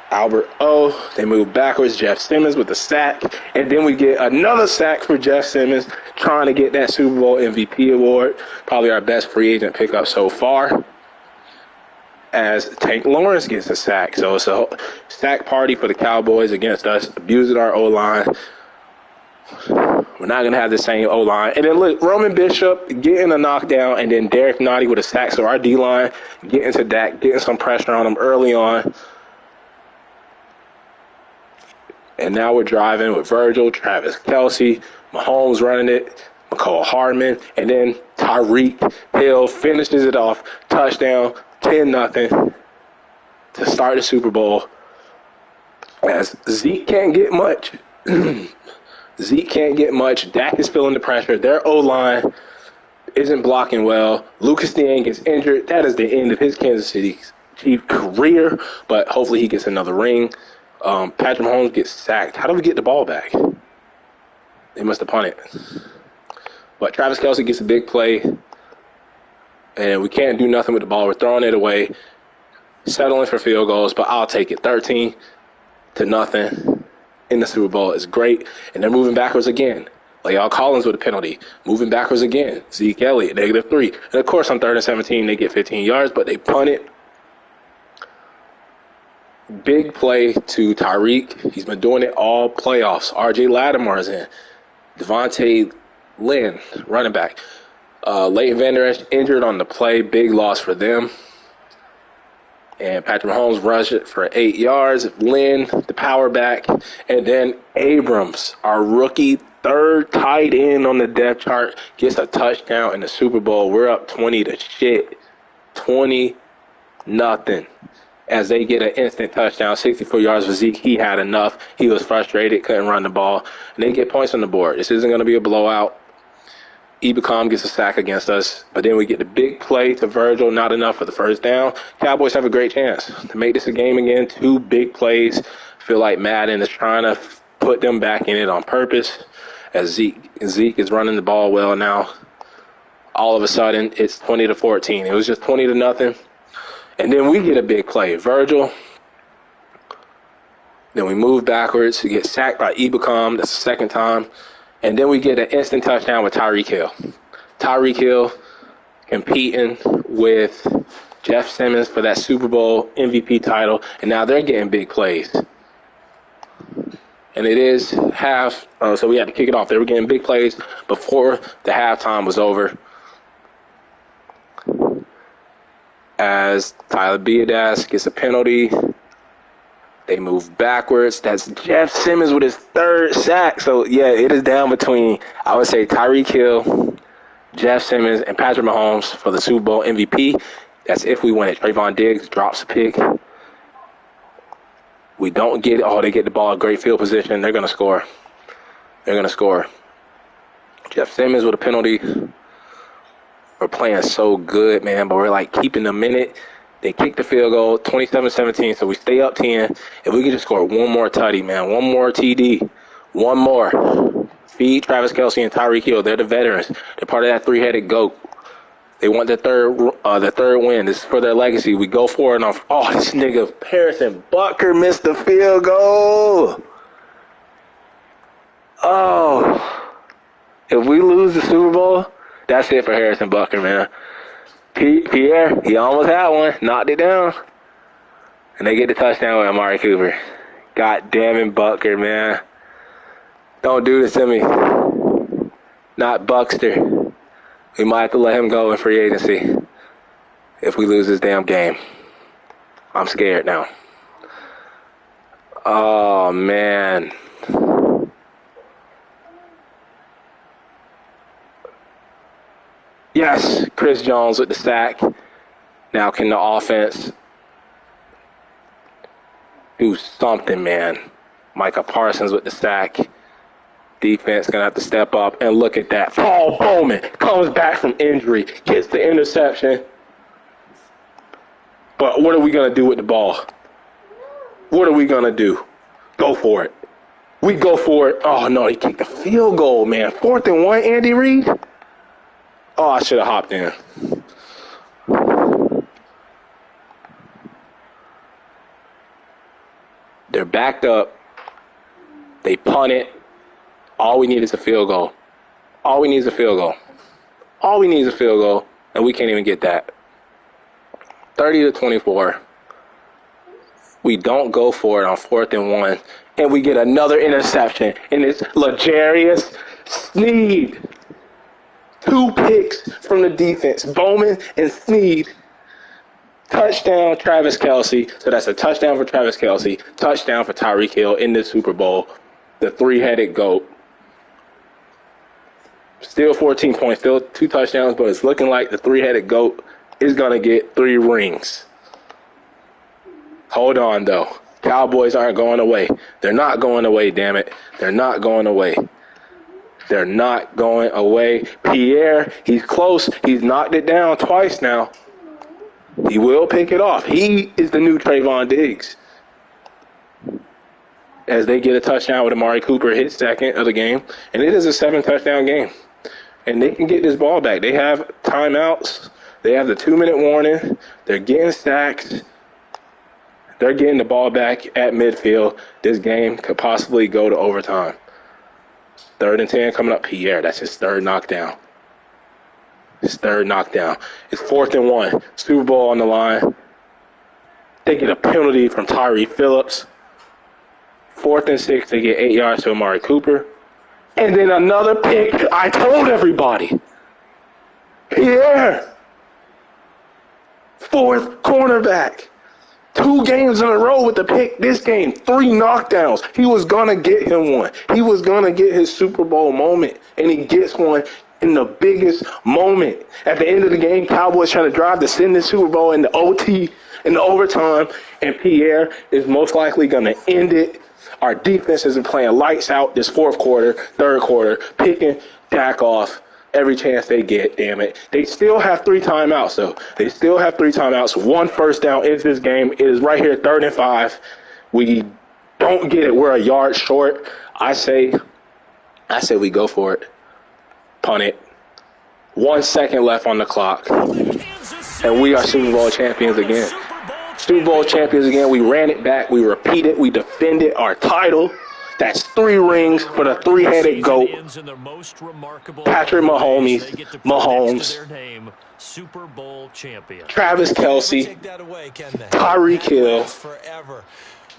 Speaker 1: Albert O. They move backwards. Jeff Simmons with the sack. And then we get another sack for Jeff Simmons, trying to get that Super Bowl MVP award. Probably our best free agent pickup so far. As Tank Lawrence gets a sack. So it's a sack party for the Cowboys against us, abusing our O-line. We're not going to have the same O-line. And then look, Roman Bishop getting a knockdown, and then Derek Nottie with a sack. So our D-line getting to Dak, getting some pressure on him early on. And now we're driving with Virgil, Travis Kelce, Mahomes running it, McCall Hardman, and then Tyreek Hill finishes it off. Touchdown, 10-0 to start the Super Bowl. As Zeke can't get much. Zeke can't get much. Dak is feeling the pressure. Their O-line isn't blocking well. Lucas Dieng gets injured. That is the end of his Kansas City Chiefs career, but hopefully he gets another ring. Patrick Mahomes gets sacked. How do we get the ball back? They must have punted. But Travis Kelce gets a big play, and we can't do nothing with the ball. We're throwing it away, settling for field goals, but I'll take it. 13-0 in the Super Bowl is great. And they're moving backwards again. La'el Collins with a penalty. Moving backwards again. Zeke Elliott, -3. And, of course, on 3rd and 17, they get 15 yards, but they punt it. Big play to Tyreek. He's been doing it all playoffs. R.J. Lattimore's in. Devontae Lynn, running back. Leighton Vander Esch injured on the play. Big loss for them. And Patrick Mahomes rushed it for 8 yards. Lynn, the power back. And then Abrams, our rookie third tight end on the depth chart, gets a touchdown in the Super Bowl. We're up 20-0. 20-0. As they get an instant touchdown, 64 yards for Zeke. He had enough. He was frustrated, couldn't run the ball. And they get points on the board. This isn't going to be a blowout. Ebicom gets a sack against us. But then we get the big play to Virgil, not enough for the first down. Cowboys have a great chance to make this a game again. 2 big plays. I feel like Madden is trying to put them back in it on purpose. As Zeke is running the ball well now. All of a sudden, it's 20-14. It was just 20-0. And then we get a big play. Virgil. Then we move backwards. We get sacked by Ebicom. That's the second time. And then we get an instant touchdown with Tyreek Hill. Tyreek Hill competing with Jeff Simmons for that Super Bowl MVP title. And now they're getting big plays. And it is half. So we had to kick it off. They were getting big plays before the halftime was over. As Tyler Biadasz gets a penalty, they move backwards. That's Jeff Simmons with his 3rd sack. So, yeah, it is down between, I would say, Tyreek Hill, Jeff Simmons, and Patrick Mahomes for the Super Bowl MVP. That's if we win it. Trayvon Diggs drops a pick. We don't get it. Oh, they get the ball in great field position. They're going to score. Jeff Simmons with a penalty. We're playing so good, man, but we're like keeping the minute. They kick the field goal, 27-17, so we stay up 10. If we can just score one more tutty, man, one more TD, one more. Feed Travis Kelce and Tyreek Hill. They're the veterans. They're part of that 3-headed GOAT. They want the third win. This is for their legacy. We go for it. Oh, this nigga Harrison Butker missed the field goal. Oh, if we lose the Super Bowl, that's it for Harrison Butker, man. Pierre, he almost had one, knocked it down. And they get the touchdown with Amari Cooper. God damn it, Butker, man. Don't do this to me. Not Buckster. We might have to let him go in free agency if we lose this damn game. I'm scared now. Oh, man. Yes, Chris Jones with the sack. Now can the offense do something, man? Micah Parsons with the sack. Defense going to have to step up. And look at that. Paul Bowman comes back from injury, gets the interception. But what are we going to do with the ball? What are we going to do? Go for it. We go for it. Oh, no, he kicked the field goal, man. 4th and 1, Andy Reid. Oh, I should have hopped in. They're backed up. They punt it. All we need is a field goal. All we need is a field goal. All we need is a field goal, and we can't even get that. 30-24. We don't go for it on 4th and 1, and we get another interception, and it's L'Jarius Sneed. 2 picks from the defense, Bowman and Sneed. Touchdown, Travis Kelce. So that's a touchdown for Travis Kelce. Touchdown for Tyreek Hill in the Super Bowl. The 3-headed GOAT. Still 14 points, still 2 touchdowns, but it's looking like the 3-headed GOAT is going to get 3 rings. Hold on, though. Cowboys aren't going away. They're not going away, damn it. They're not going away. They're not going away. Pierre, he's close. He's knocked it down twice now. He will pick it off. He is the new Trayvon Diggs. As they get a touchdown with Amari Cooper, his second of the game. And it is a 7-touchdown game. And they can get this ball back. They have timeouts. They have the 2-minute warning. They're getting sacks. They're getting the ball back at midfield. This game could possibly go to overtime. 3rd and 10 coming up. Pierre, that's his 3rd knockdown. His 3rd knockdown. It's 4th and 1. Super Bowl on the line. They get a penalty from Tyree Phillips. 4th and 6. They get 8 yards to Amari Cooper. And then another pick. I told everybody. Pierre. 4th cornerback. 2 games in a row with the pick. This game, 3 knockdowns. He was going to get him one. He was going to get his Super Bowl moment. And he gets one in the biggest moment. At the end of the game, Cowboys trying to drive to send the Super Bowl in the OT, in the overtime. And Pierre is most likely going to end it. Our defense has been playing lights out this 4th quarter, 3rd quarter, picking Dak off every chance they get, damn it. They still have 3 timeouts, though. They still have 3 timeouts. 1 first down in this game. It is right here, 3rd and 5. We don't get it. We're a yard short. I say we go for it. Punt it. 1 second left on the clock. And we are Super Bowl champions again. Super Bowl champions again. We ran it back. We repeated. We defended our title. That's 3 rings for the 3-headed GOAT. Patrick Mahomes, Travis Kelce, Tyreek Hill,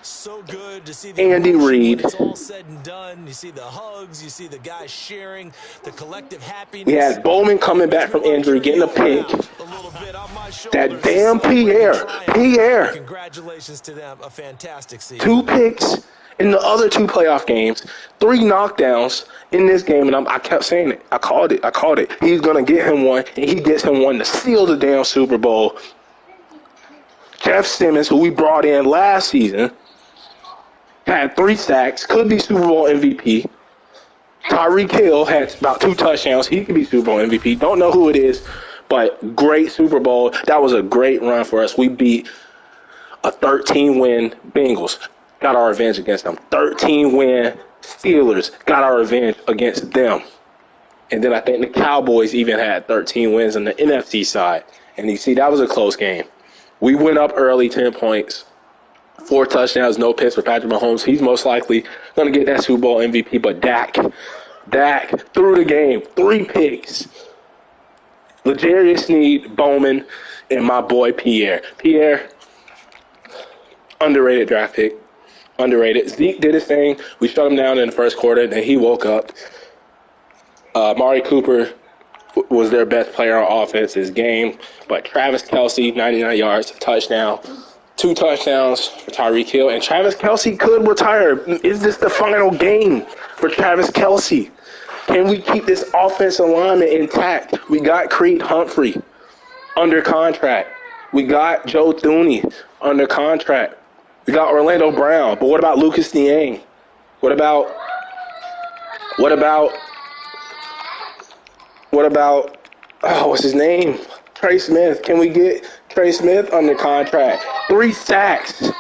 Speaker 4: so good to see the
Speaker 1: Andy Reid.
Speaker 4: It's all said and done. You see the hugs, you see the guys sharing, the collective happiness.
Speaker 1: We had Bowman coming back from injury, getting a pick. That damn Pierre.
Speaker 4: Congratulations to them. A fantastic season.
Speaker 1: 2 picks in the other 2 playoff games, 3 knockdowns in this game, and I kept saying it. I called it. He's going to get him one, and he gets him one to seal the damn Super Bowl. Jeff Simmons, who we brought in last season, had 3 sacks, could be Super Bowl MVP. Tyreek Hill had about 2 touchdowns. He could be Super Bowl MVP. Don't know who it is, but great Super Bowl. That was a great run for us. We beat a 13-win Bengals. Got our revenge against them. 13-win Steelers. Got our revenge against them. And then I think the Cowboys even had 13 wins on the NFC side. And you see, that was a close game. We went up early, 10 points. 4 touchdowns, no picks for Patrick Mahomes. He's most likely going to get that Super Bowl MVP. But Dak threw the game. 3 picks. L'Jarius Sneed, Bowman, and my boy Pierre. Pierre, underrated draft pick. Underrated. Zeke did his thing. We shut him down in the first quarter, then he woke up. Amari Cooper was their best player on offense this game. But Travis Kelce, 99 yards, touchdown. 2 touchdowns for Tyreek Hill. And Travis Kelce could retire. Is this the final game for Travis Kelce? Can we keep this offensive alignment intact? We got Creed Humphrey under contract. We got Joe Thuney under contract. We got Orlando Brown. But what about Lucas Niang? What about what's his name? Trey Smith. Can we get Trey Smith under contract? 3 sacks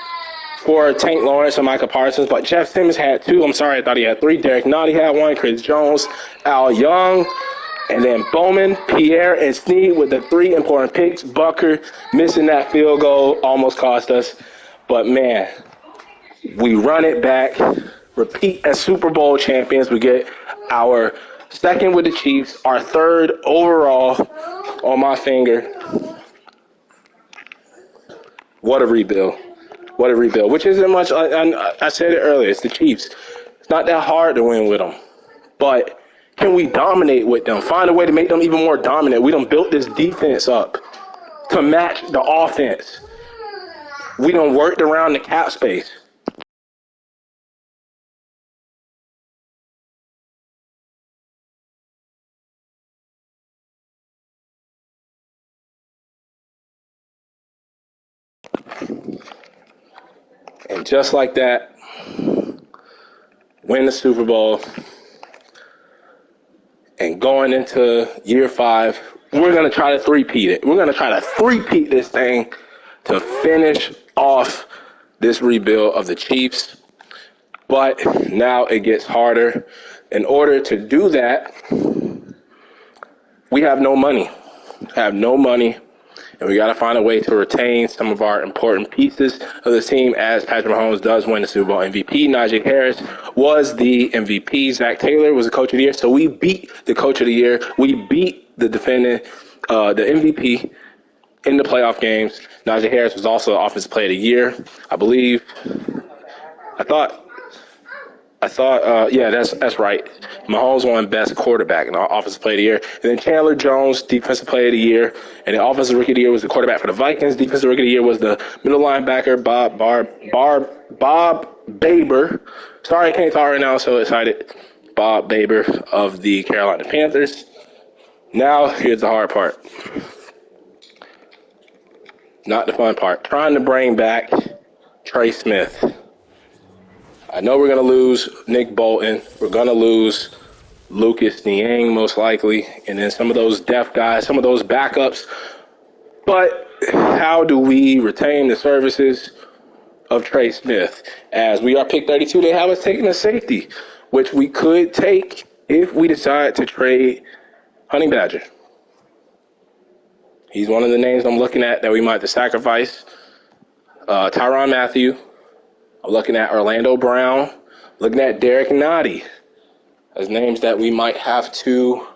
Speaker 1: for Tank Lawrence and Micah Parsons, but Jeff Simmons had 2. I'm sorry, I thought he had 3. Derek Nottie had 1. Chris Jones, Al Young, and then Bowman, Pierre, and Snead with the 3 important picks. Bucker missing that field goal almost cost us. But, man, we run it back, repeat as Super Bowl champions. We get our 2nd with the Chiefs, our 3rd overall on my finger. What a rebuild. What a rebuild. Which isn't much. I said it earlier. It's the Chiefs. It's not that hard to win with them. But can we dominate with them? Find a way to make them even more dominant. We done built this defense up to match the offense. We done worked around the cap space. And just like that, win the Super Bowl. And going into year 5, we're going to try to three-peat it. We're going to try to three-peat this thing to finish off this rebuild of the Chiefs. But now it gets harder. In order to do that, we have no money. And we got to find a way to retain some of our important pieces of the team as Patrick Mahomes does win the Super Bowl MVP. Najee Harris was the MVP. Zach Taylor was the coach of the year. So we beat the coach of the year. We beat the defendant, the MVP in the playoff games. Najee Harris was also offensive player of the year, I believe. I thought, that's right. Mahomes won best quarterback in the offensive player of the year. And then Chandler Jones, defensive player of the year. And the offensive rookie of the year was the quarterback for the Vikings. Defensive rookie of the year was the middle linebacker, Bob Baber. Sorry, I can't talk right now. I'm so excited. Bob Baber of the Carolina Panthers. Now, here's the hard part. Not the fun part. Trying to bring back Trey Smith. I know we're going to lose Nick Bolton. We're going to lose Lucas Niang most likely. And then some of those depth guys, some of those backups. But how do we retain the services of Trey Smith? As we are pick 32, they have us taking a safety, which we could take if we decide to trade Honey Badger. He's one of the names I'm looking at that we might have to sacrifice. Tyrann Mathieu. I'm looking at Orlando Brown, looking at Derek Nottie as names that we might have to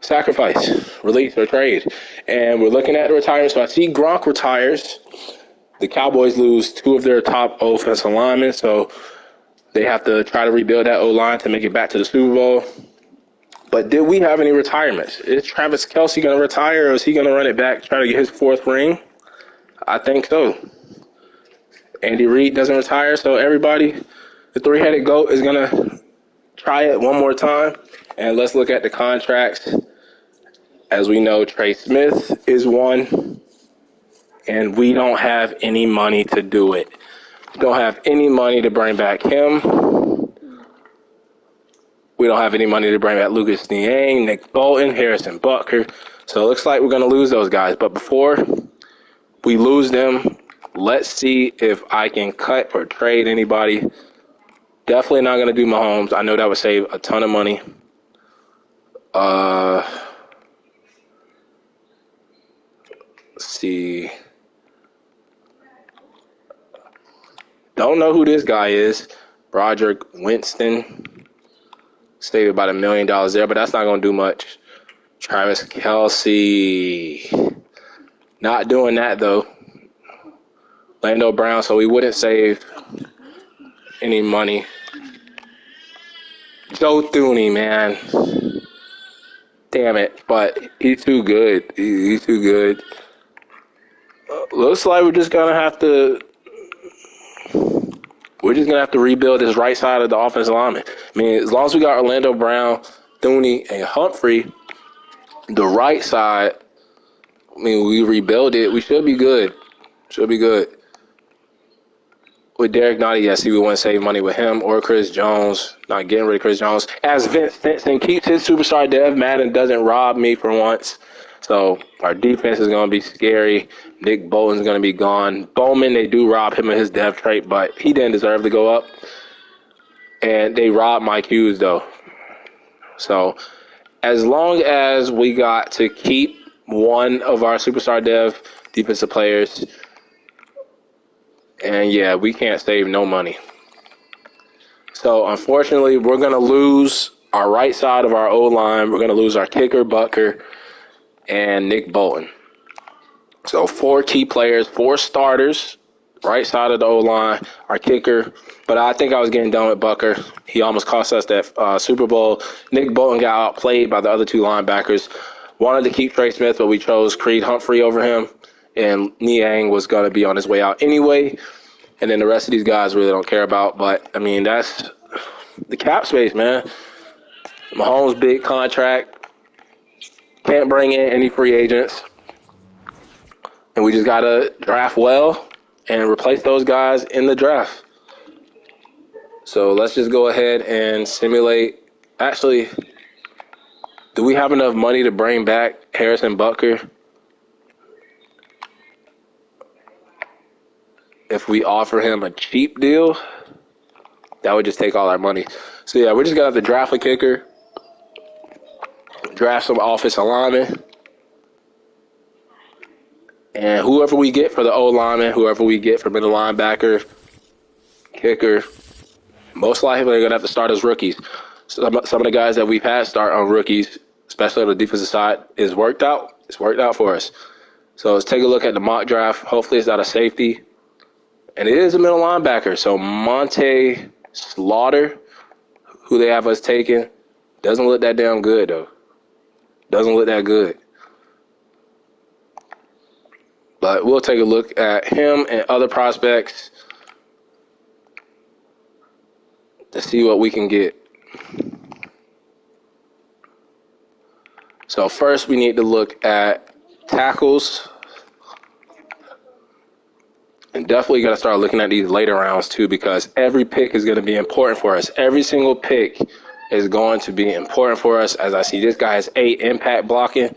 Speaker 1: sacrifice, release, or trade. And we're looking at the retirement. So I see Gronk retires. The Cowboys lose 2 of their top offensive linemen, so they have to try to rebuild that O-line to make it back to the Super Bowl. But did we have any retirements? Is Travis Kelce going to retire, or is he going to run it back, try to get his 4th ring? I think so. Andy Reid doesn't retire, so everybody, the 3-headed GOAT, is going to try it one more time. And let's look at the contracts. As we know, Trey Smith is one, and we don't have any money to do it. We don't have any money to bring back him. We don't have any money to bring back Lucas Niang, Nick Bolton, Harrison Butker. So it looks like we're going to lose those guys. But before we lose them, let's see if I can cut or trade anybody. Definitely not going to do Mahomes. I know that would save a ton of money. Let's see. Don't know who this guy is. Broderick Winston. Saved about $1 million there, but that's not going to do much. Travis Kelce. Not doing that, though. Lando Brown, so we wouldn't save any money. Joe Thuney, man. Damn it, but he's too good. He's too good. Looks like we're just going to have to rebuild this right side of the offensive lineman. I mean, as long as we got Orlando Brown, Thuney, and Humphrey, the right side, I mean, we rebuild it. We should be good. Should be good. With Derek Nottie, yes, we wouldn't save money with him or Chris Jones. Not getting rid of Chris Jones. As Vince Stinson keeps his superstar dev, Madden doesn't rob me for once. So our defense is going to be scary. Nick Bolton's going to be gone. Bowman, they do rob him of his dev trait, but he didn't deserve to go up. And they robbed Mike Hughes, though. So as long as we got to keep one of our superstar dev defensive players, and yeah, we can't save no money. So unfortunately, we're going to lose our right side of our O-line. We're going to lose our kicker, Butker, and Nick Bolton. So 4 key players, 4 starters, right side of the O-line, our kicker. But I think I was getting done with Butker. He almost cost us that Super Bowl. Nick Bolton got outplayed by the other 2 linebackers. Wanted to keep Trey Smith, but we chose Creed Humphrey over him. And Niang was going to be on his way out anyway. And then the rest of these guys really don't care about. But, I mean, that's the cap space, man. Mahomes' big contract. Can't bring in any free agents. And we just got to draft well and replace those guys in the draft. So let's just go ahead and simulate. Actually, do we have enough money to bring back Harrison Butker? If we offer him a cheap deal, that would just take all our money. So, yeah, we're just going to have to draft a kicker, draft some offensive linemen, and whoever we get for the O-lineman, whoever we get for middle linebacker, kicker, most likely they're going to have to start as rookies. Some of the guys that we've had start on rookies, especially on the defensive side, is worked out. It's worked out for us. So let's take a look at the mock draft. Hopefully it's not a safety. And it is a middle linebacker. So Monte Slaughter, who they have us taking, doesn't look that damn good, though. Doesn't look that good. But we'll take a look at him and other prospects to see what we can get. So first we need to look at tackles. And definitely got to start looking at these later rounds, too, because every pick is going to be important for us. Every single pick is going to be important for us. As I see, this guy has 8 impact blocking.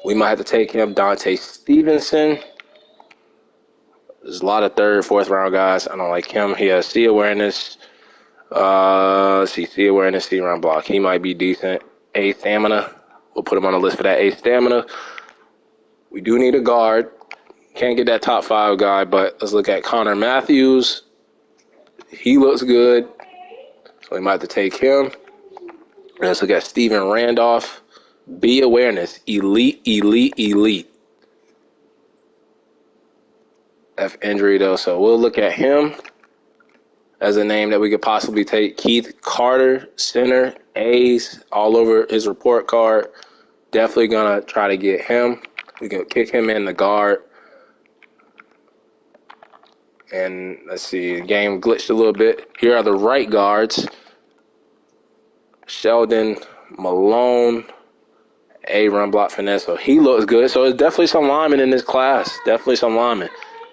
Speaker 1: We might have to take him. Dante Stevenson. There's a lot of 3rd, 4th round guys. I don't like him. He has C awareness. Let's see, C awareness, C round block. He might be decent. A stamina. We'll put him on the list for that A stamina. We do need a guard. Can't get that top 5 guy, but let's look at Connor Matthews. He looks good, so we might have to take him. And let's look at Steven Randolph. B awareness, elite, elite, elite. F injury, though, so we'll look at him as a name that we could possibly take. Keith Carter, center, A's all over his report card. Definitely going to try to get him. We can kick him in the guard. And let's see, the game glitched a little bit. Here are the right guards. Sheldon Malone, A run block finesse. So he looks good. So there's definitely some linemen in this class. Definitely some linemen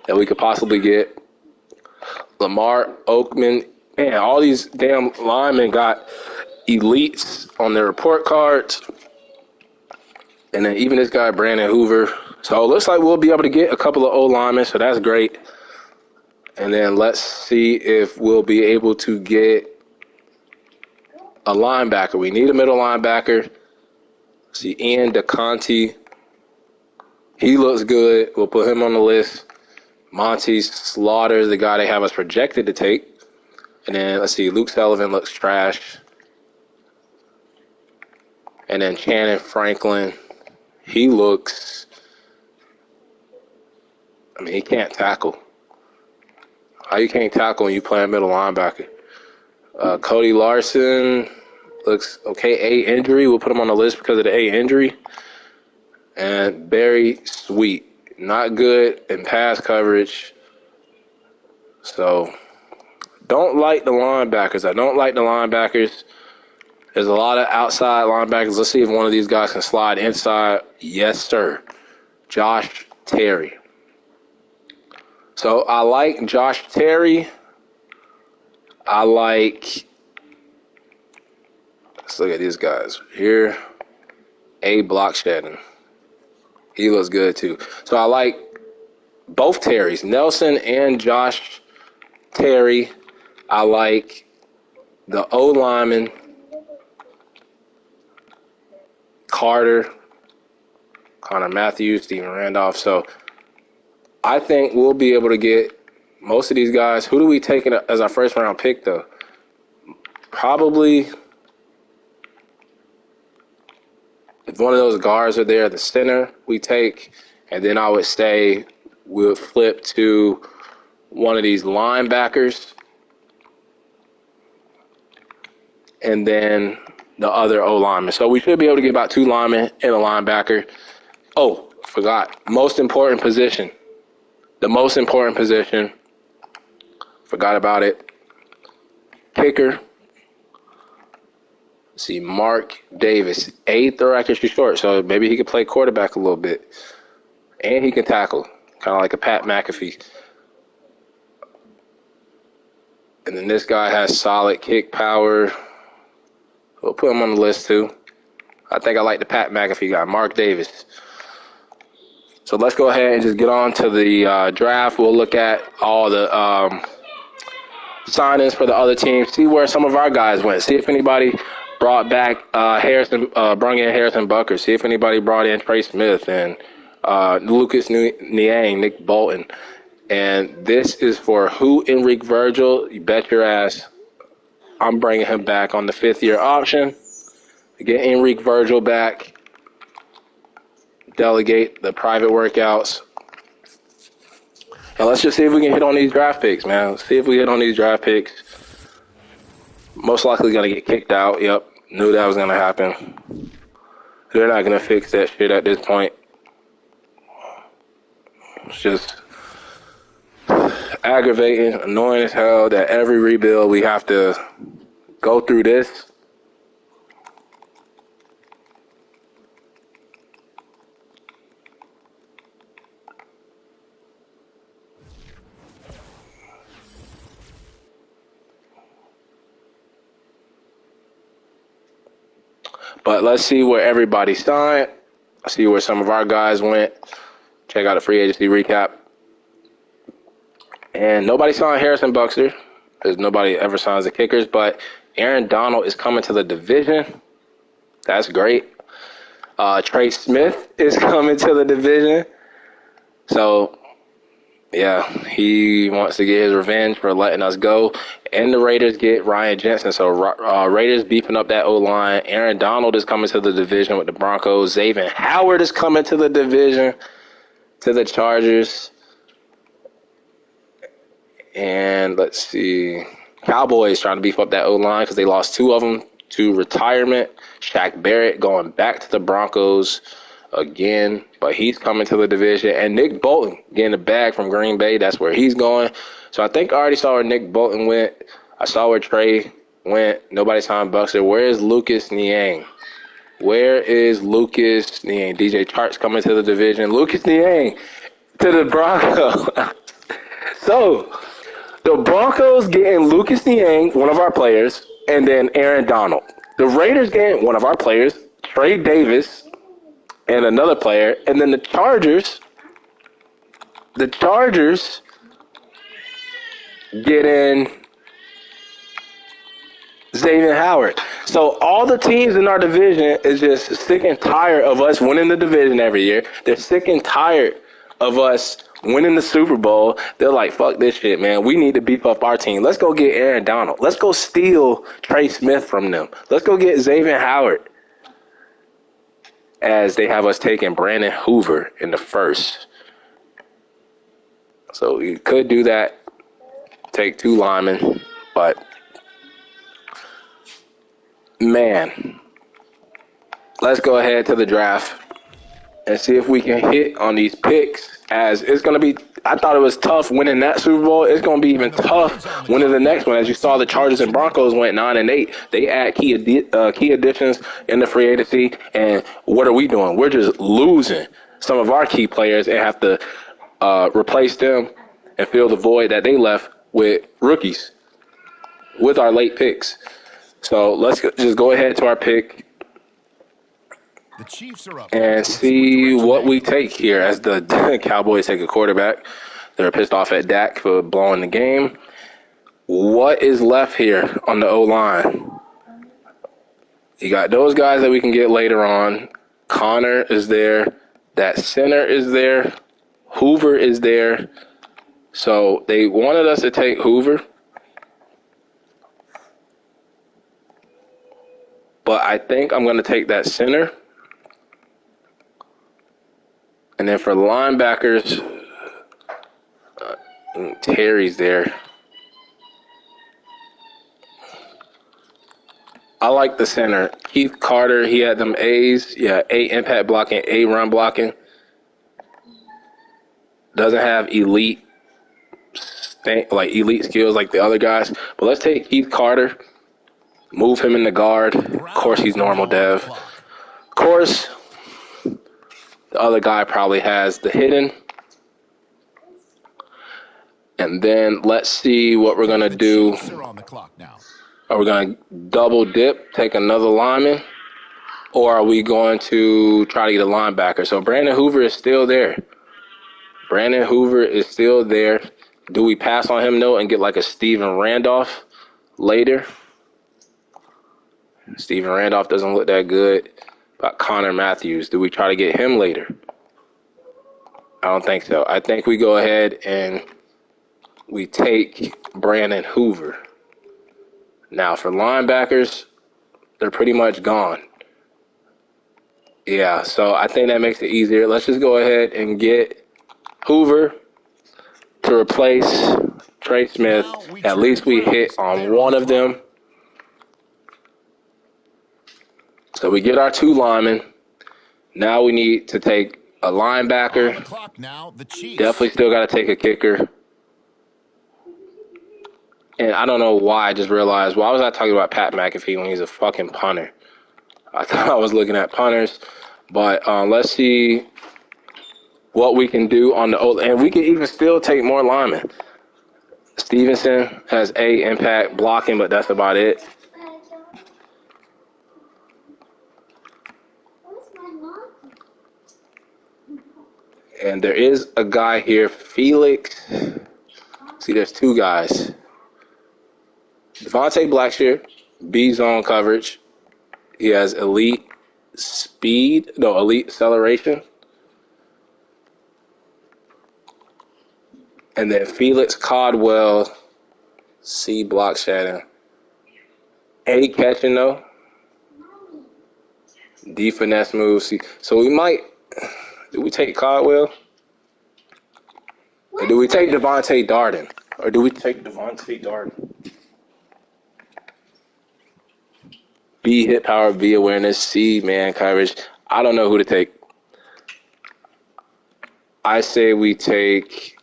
Speaker 1: that we could possibly get. Lamar Oakman. Man, all these damn linemen got elites on their report cards. And then even this guy, Brandon Hoover. So it looks like we'll be able to get a couple of old linemen. So that's great. And then let's see if we'll be able to get a linebacker. We need a middle linebacker. See, Ian DeConti. He looks good. We'll put him on the list. Monty Slaughter is the guy they have us projected to take. And then, let's see, Luke Sullivan looks trash. And then Channing Franklin, he looks, he can't tackle. How you can't tackle when you play a middle linebacker? Cody Larson looks okay. A injury. We'll put him on the list because of the A injury. And Barry Sweet, not good in pass coverage. So, don't like the linebackers. I don't like the linebackers. There's a lot of outside linebackers. Let's see if one of these guys can slide inside. Yes, sir. Josh Terry. So I like Josh Terry. Let's look at these guys here. A Blocksheddon. He looks good too. So I like both Terrys, Nelson and Josh Terry. I like the O lineman, Carter, Connor Matthews, Steven Randolph. So I think we'll be able to get most of these guys. Who do we take as our first round pick, though? Probably if one of those guards are there, the center we take, and then I would say we'll flip to one of these linebackers, and then the other O lineman. So we should be able to get about 2 linemen and a linebacker. Oh, forgot. Most important position. The most important position. Forgot about it. Kicker. Let's see, Mark Davis. 8th or actually short, so maybe he could play quarterback a little bit. And he can tackle. Kind of like a Pat McAfee. And then this guy has solid kick power. We'll put him on the list, too. I think I like the Pat McAfee guy, Mark Davis. So let's go ahead and just get on to the draft. We'll look at all the signings for the other teams, see where some of our guys went, see if anybody brought back brought in Harrison Bucker, see if anybody brought in Trey Smith and Lucas Niang, Nick Bolton. And this is for who? Enrique Virgil. You bet your ass I'm bringing him back on the 5th-year option. Get Enrique Virgil back. Delegate the private workouts. And let's just see if we can hit on these draft picks, man. Let's see if we hit on these draft picks. Most likely going to get kicked out. Yep, knew that was going to happen. They're not going to fix that shit at this point. It's just aggravating, annoying as hell that every rebuild we have to go through this. But let's see where everybody signed. See where some of our guys went. Check out the free agency recap. And nobody signed Harrison Buxer, because nobody ever signs the kickers. But Aaron Donald is coming to the division. That's great. Trey Smith is coming to the division. So, yeah, he wants to get his revenge for letting us go. And the Raiders get Ryan Jensen. So, Raiders beefing up that O-line. Aaron Donald is coming to the division with the Broncos. Xavier Howard is coming to the division to the Chargers. And let's see. Cowboys trying to beef up that O-line because they lost 2 of them to retirement. Shaq Barrett going back to the Broncos again, but he's coming to the division. And Nick Bolton getting a bag from Green Bay. That's where he's going. So I think I already saw where Nick Bolton went. I saw where Trey went. Nobody signed Buxer. Where is Lucas Niang? Where is Lucas Niang? DJ Chark's coming to the division. Lucas Niang to the Broncos. So the Broncos getting Lucas Niang, one of our players, and then Aaron Donald. The Raiders getting one of our players, Trey Davis, and another player. And then the Chargers getting Xavier Howard. So all the teams in our division is just sick and tired of us winning the division every year. They're sick and tired of us winning the Super Bowl, they're like, fuck this shit, man. We need to beef up our team. Let's go get Aaron Donald. Let's go steal Trey Smith from them. Let's go get Xavier Howard. As they have us taking Brandon Hoover in the first. So you could do that. Take 2 linemen. But, man, let's go ahead to the draft and see if we can hit on these picks. As it's going to be, I thought it was tough winning that Super Bowl. It's going to be even tough winning the next one. As you saw, the Chargers and Broncos went 9-8. They add key additions in the free agency. And what are we doing? We're just losing some of our key players and have to replace them and fill the void that they left with rookies with our late picks. So let's just go ahead to our pick.
Speaker 2: The Chiefs are up
Speaker 1: and see what we take here as the Cowboys take a quarterback. They're pissed off at Dak for blowing the game. What is left here on the O-line? You got those guys that we can get later on. Connor is there. That center is there. Hoover is there. So they wanted us to take Hoover. But I think I'm going to take that center. And then for linebackers, Terry's there. I like the center. Keith Carter, he had them A's. Yeah, A impact blocking, A run blocking. Doesn't have elite skills like the other guys. But let's take Keith Carter, move him in the guard. Of course, he's normal dev. Of course, the other guy probably has the hidden. And then let's see what we're going to do. Are we going to double dip, take another lineman? Or are we going to try to get a linebacker? So Brandon Hoover is still there. Brandon Hoover is still there. Do we pass on him, though, and get like a Steven Randolph later? Steven Randolph doesn't look that good. About Connor Matthews, do we try to get him later? I don't think so. I think we go ahead and we take Brandon Hoover. Now, for linebackers, they're pretty much gone. Yeah, so I think that makes it easier. Let's just go ahead and get Hoover to replace Trey Smith. At least we hit on one of them. So we get our 2 linemen. Now we need to take a linebacker. Definitely still got to take a kicker. And I don't know why I just realized, why was I talking about Pat McAfee when he's a fucking punter? I thought I was looking at punters. But let's see what we can do on the old. And we can even still take more linemen. Stevenson has A impact blocking, but that's about it. And there is a guy here, Felix. See, there's 2 guys. Devontae Blackshear, B zone coverage. He has elite acceleration. And then Felix Codwell, C block shedding. A catching though. D finesse move. C. So we might. Do we take Codwell? Or do we take Devontae Darden? B hit power, B awareness, C man coverage. I don't know who to take. I say we take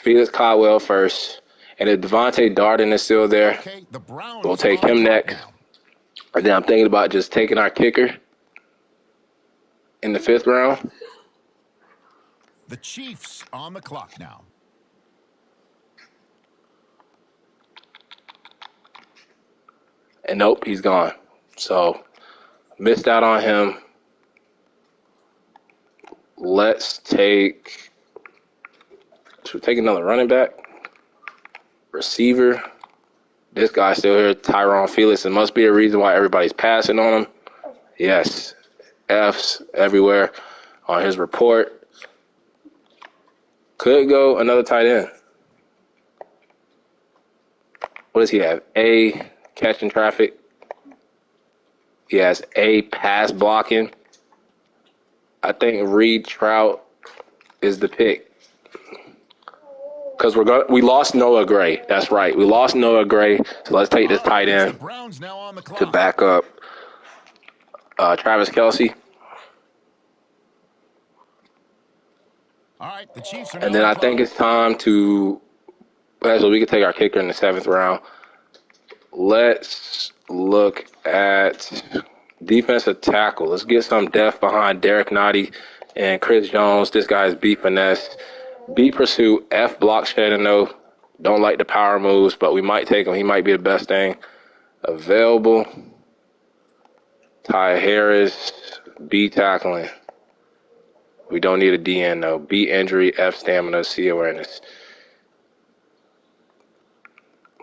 Speaker 1: Felix Codwell first. And if Devontae Darden is still there, we'll take him next. And then I'm thinking about just taking our kicker in the 5th round.
Speaker 2: The Chiefs on the clock now.
Speaker 1: And nope, he's gone. So missed out on him. Should we take another running back? Receiver. This guy's still here, Tyron Felix. There must be a reason why everybody's passing on him. Yes. F's everywhere on his report. Could go another tight end. What does he have? A, catching traffic. He has A, pass blocking. I think Reed Trout is the pick. Because we lost Noah Gray. That's right. We lost Noah Gray. So let's take this tight end to back up Travis Kelce.
Speaker 5: All right, the Chiefs are
Speaker 1: And then I think it's time to, so we can take our kicker in the 7th round. Let's look at defensive tackle. Let's get some depth behind Derek Nottie and Chris Jones. This guy is B finesse, B pursuit, F block shedding though. Don't like the power moves, but we might take him. He might be the best thing available. Ty Harris, B tackling. We don't need a DN though. B injury, F stamina, C awareness.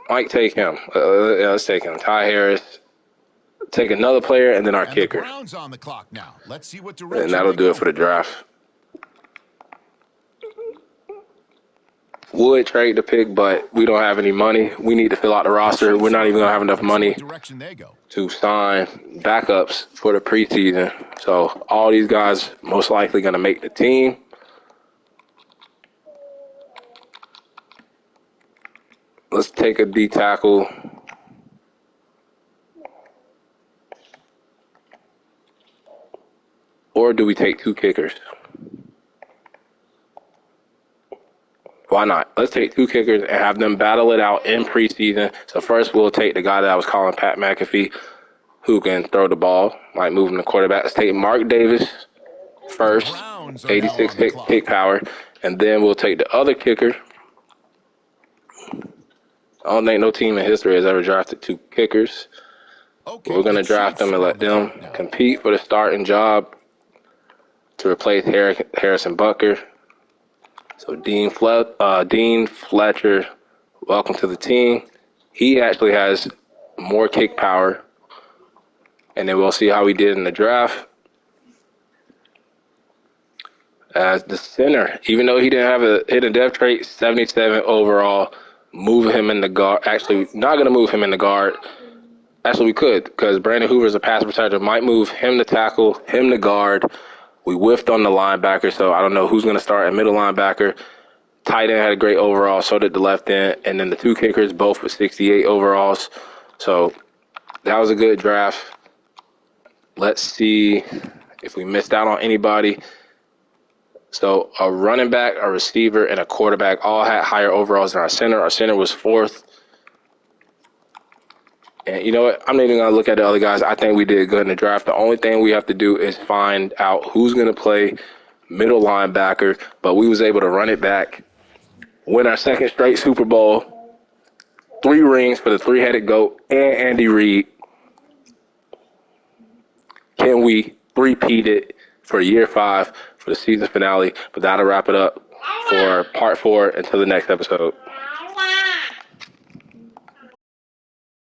Speaker 1: Might take him. Let's take him. Ty Harris. Take another player and then our kicker.
Speaker 5: On the clock now. Let's see what
Speaker 1: and that'll do it for the draft. Would trade the pick, but we don't have any money. We need to fill out the roster. We're not even going to have enough money to sign backups for the preseason. So all these guys most likely going to make the team. Let's take a D tackle. Or do we take 2 kickers? Why not? Let's take 2 kickers and have them battle it out in preseason. So first we'll take the guy that I was calling Pat McAfee, who can throw the ball, like moving the quarterback. Let's take Mark Davis first, 86 kick power. And then we'll take the other kicker. I don't think no team in history has ever drafted 2 kickers. We're going to draft them and let them compete for the starting job to replace Harrison Butker. So Dean Fletcher, welcome to the team. He actually has more kick power. And then we'll see how he did in the draft. As the center, even though he didn't have a hidden depth trait, 77 overall, move him in the guard. Actually, not going to move him in the guard. Actually, we could, because Brandon Hoover is a pass protector. Might move him to tackle, him to guard. We whiffed on the linebacker, so I don't know who's going to start at middle linebacker. Tight end had a great overall, so did the left end. And then the 2 kickers, both with 68 overalls. So that was a good draft. Let's see if we missed out on anybody. So a running back, a receiver, and a quarterback all had higher overalls than our center. Our center was 4th. And you know what? I'm not even going to look at the other guys. I think we did good in the draft. The only thing we have to do is find out who's going to play middle linebacker. But we was able to run it back, win our 2nd straight Super Bowl, 3 rings for the 3-headed GOAT and Andy Reid. Can we repeat it for year 5 for the season finale? But that'll wrap it up for part 4 until the next episode.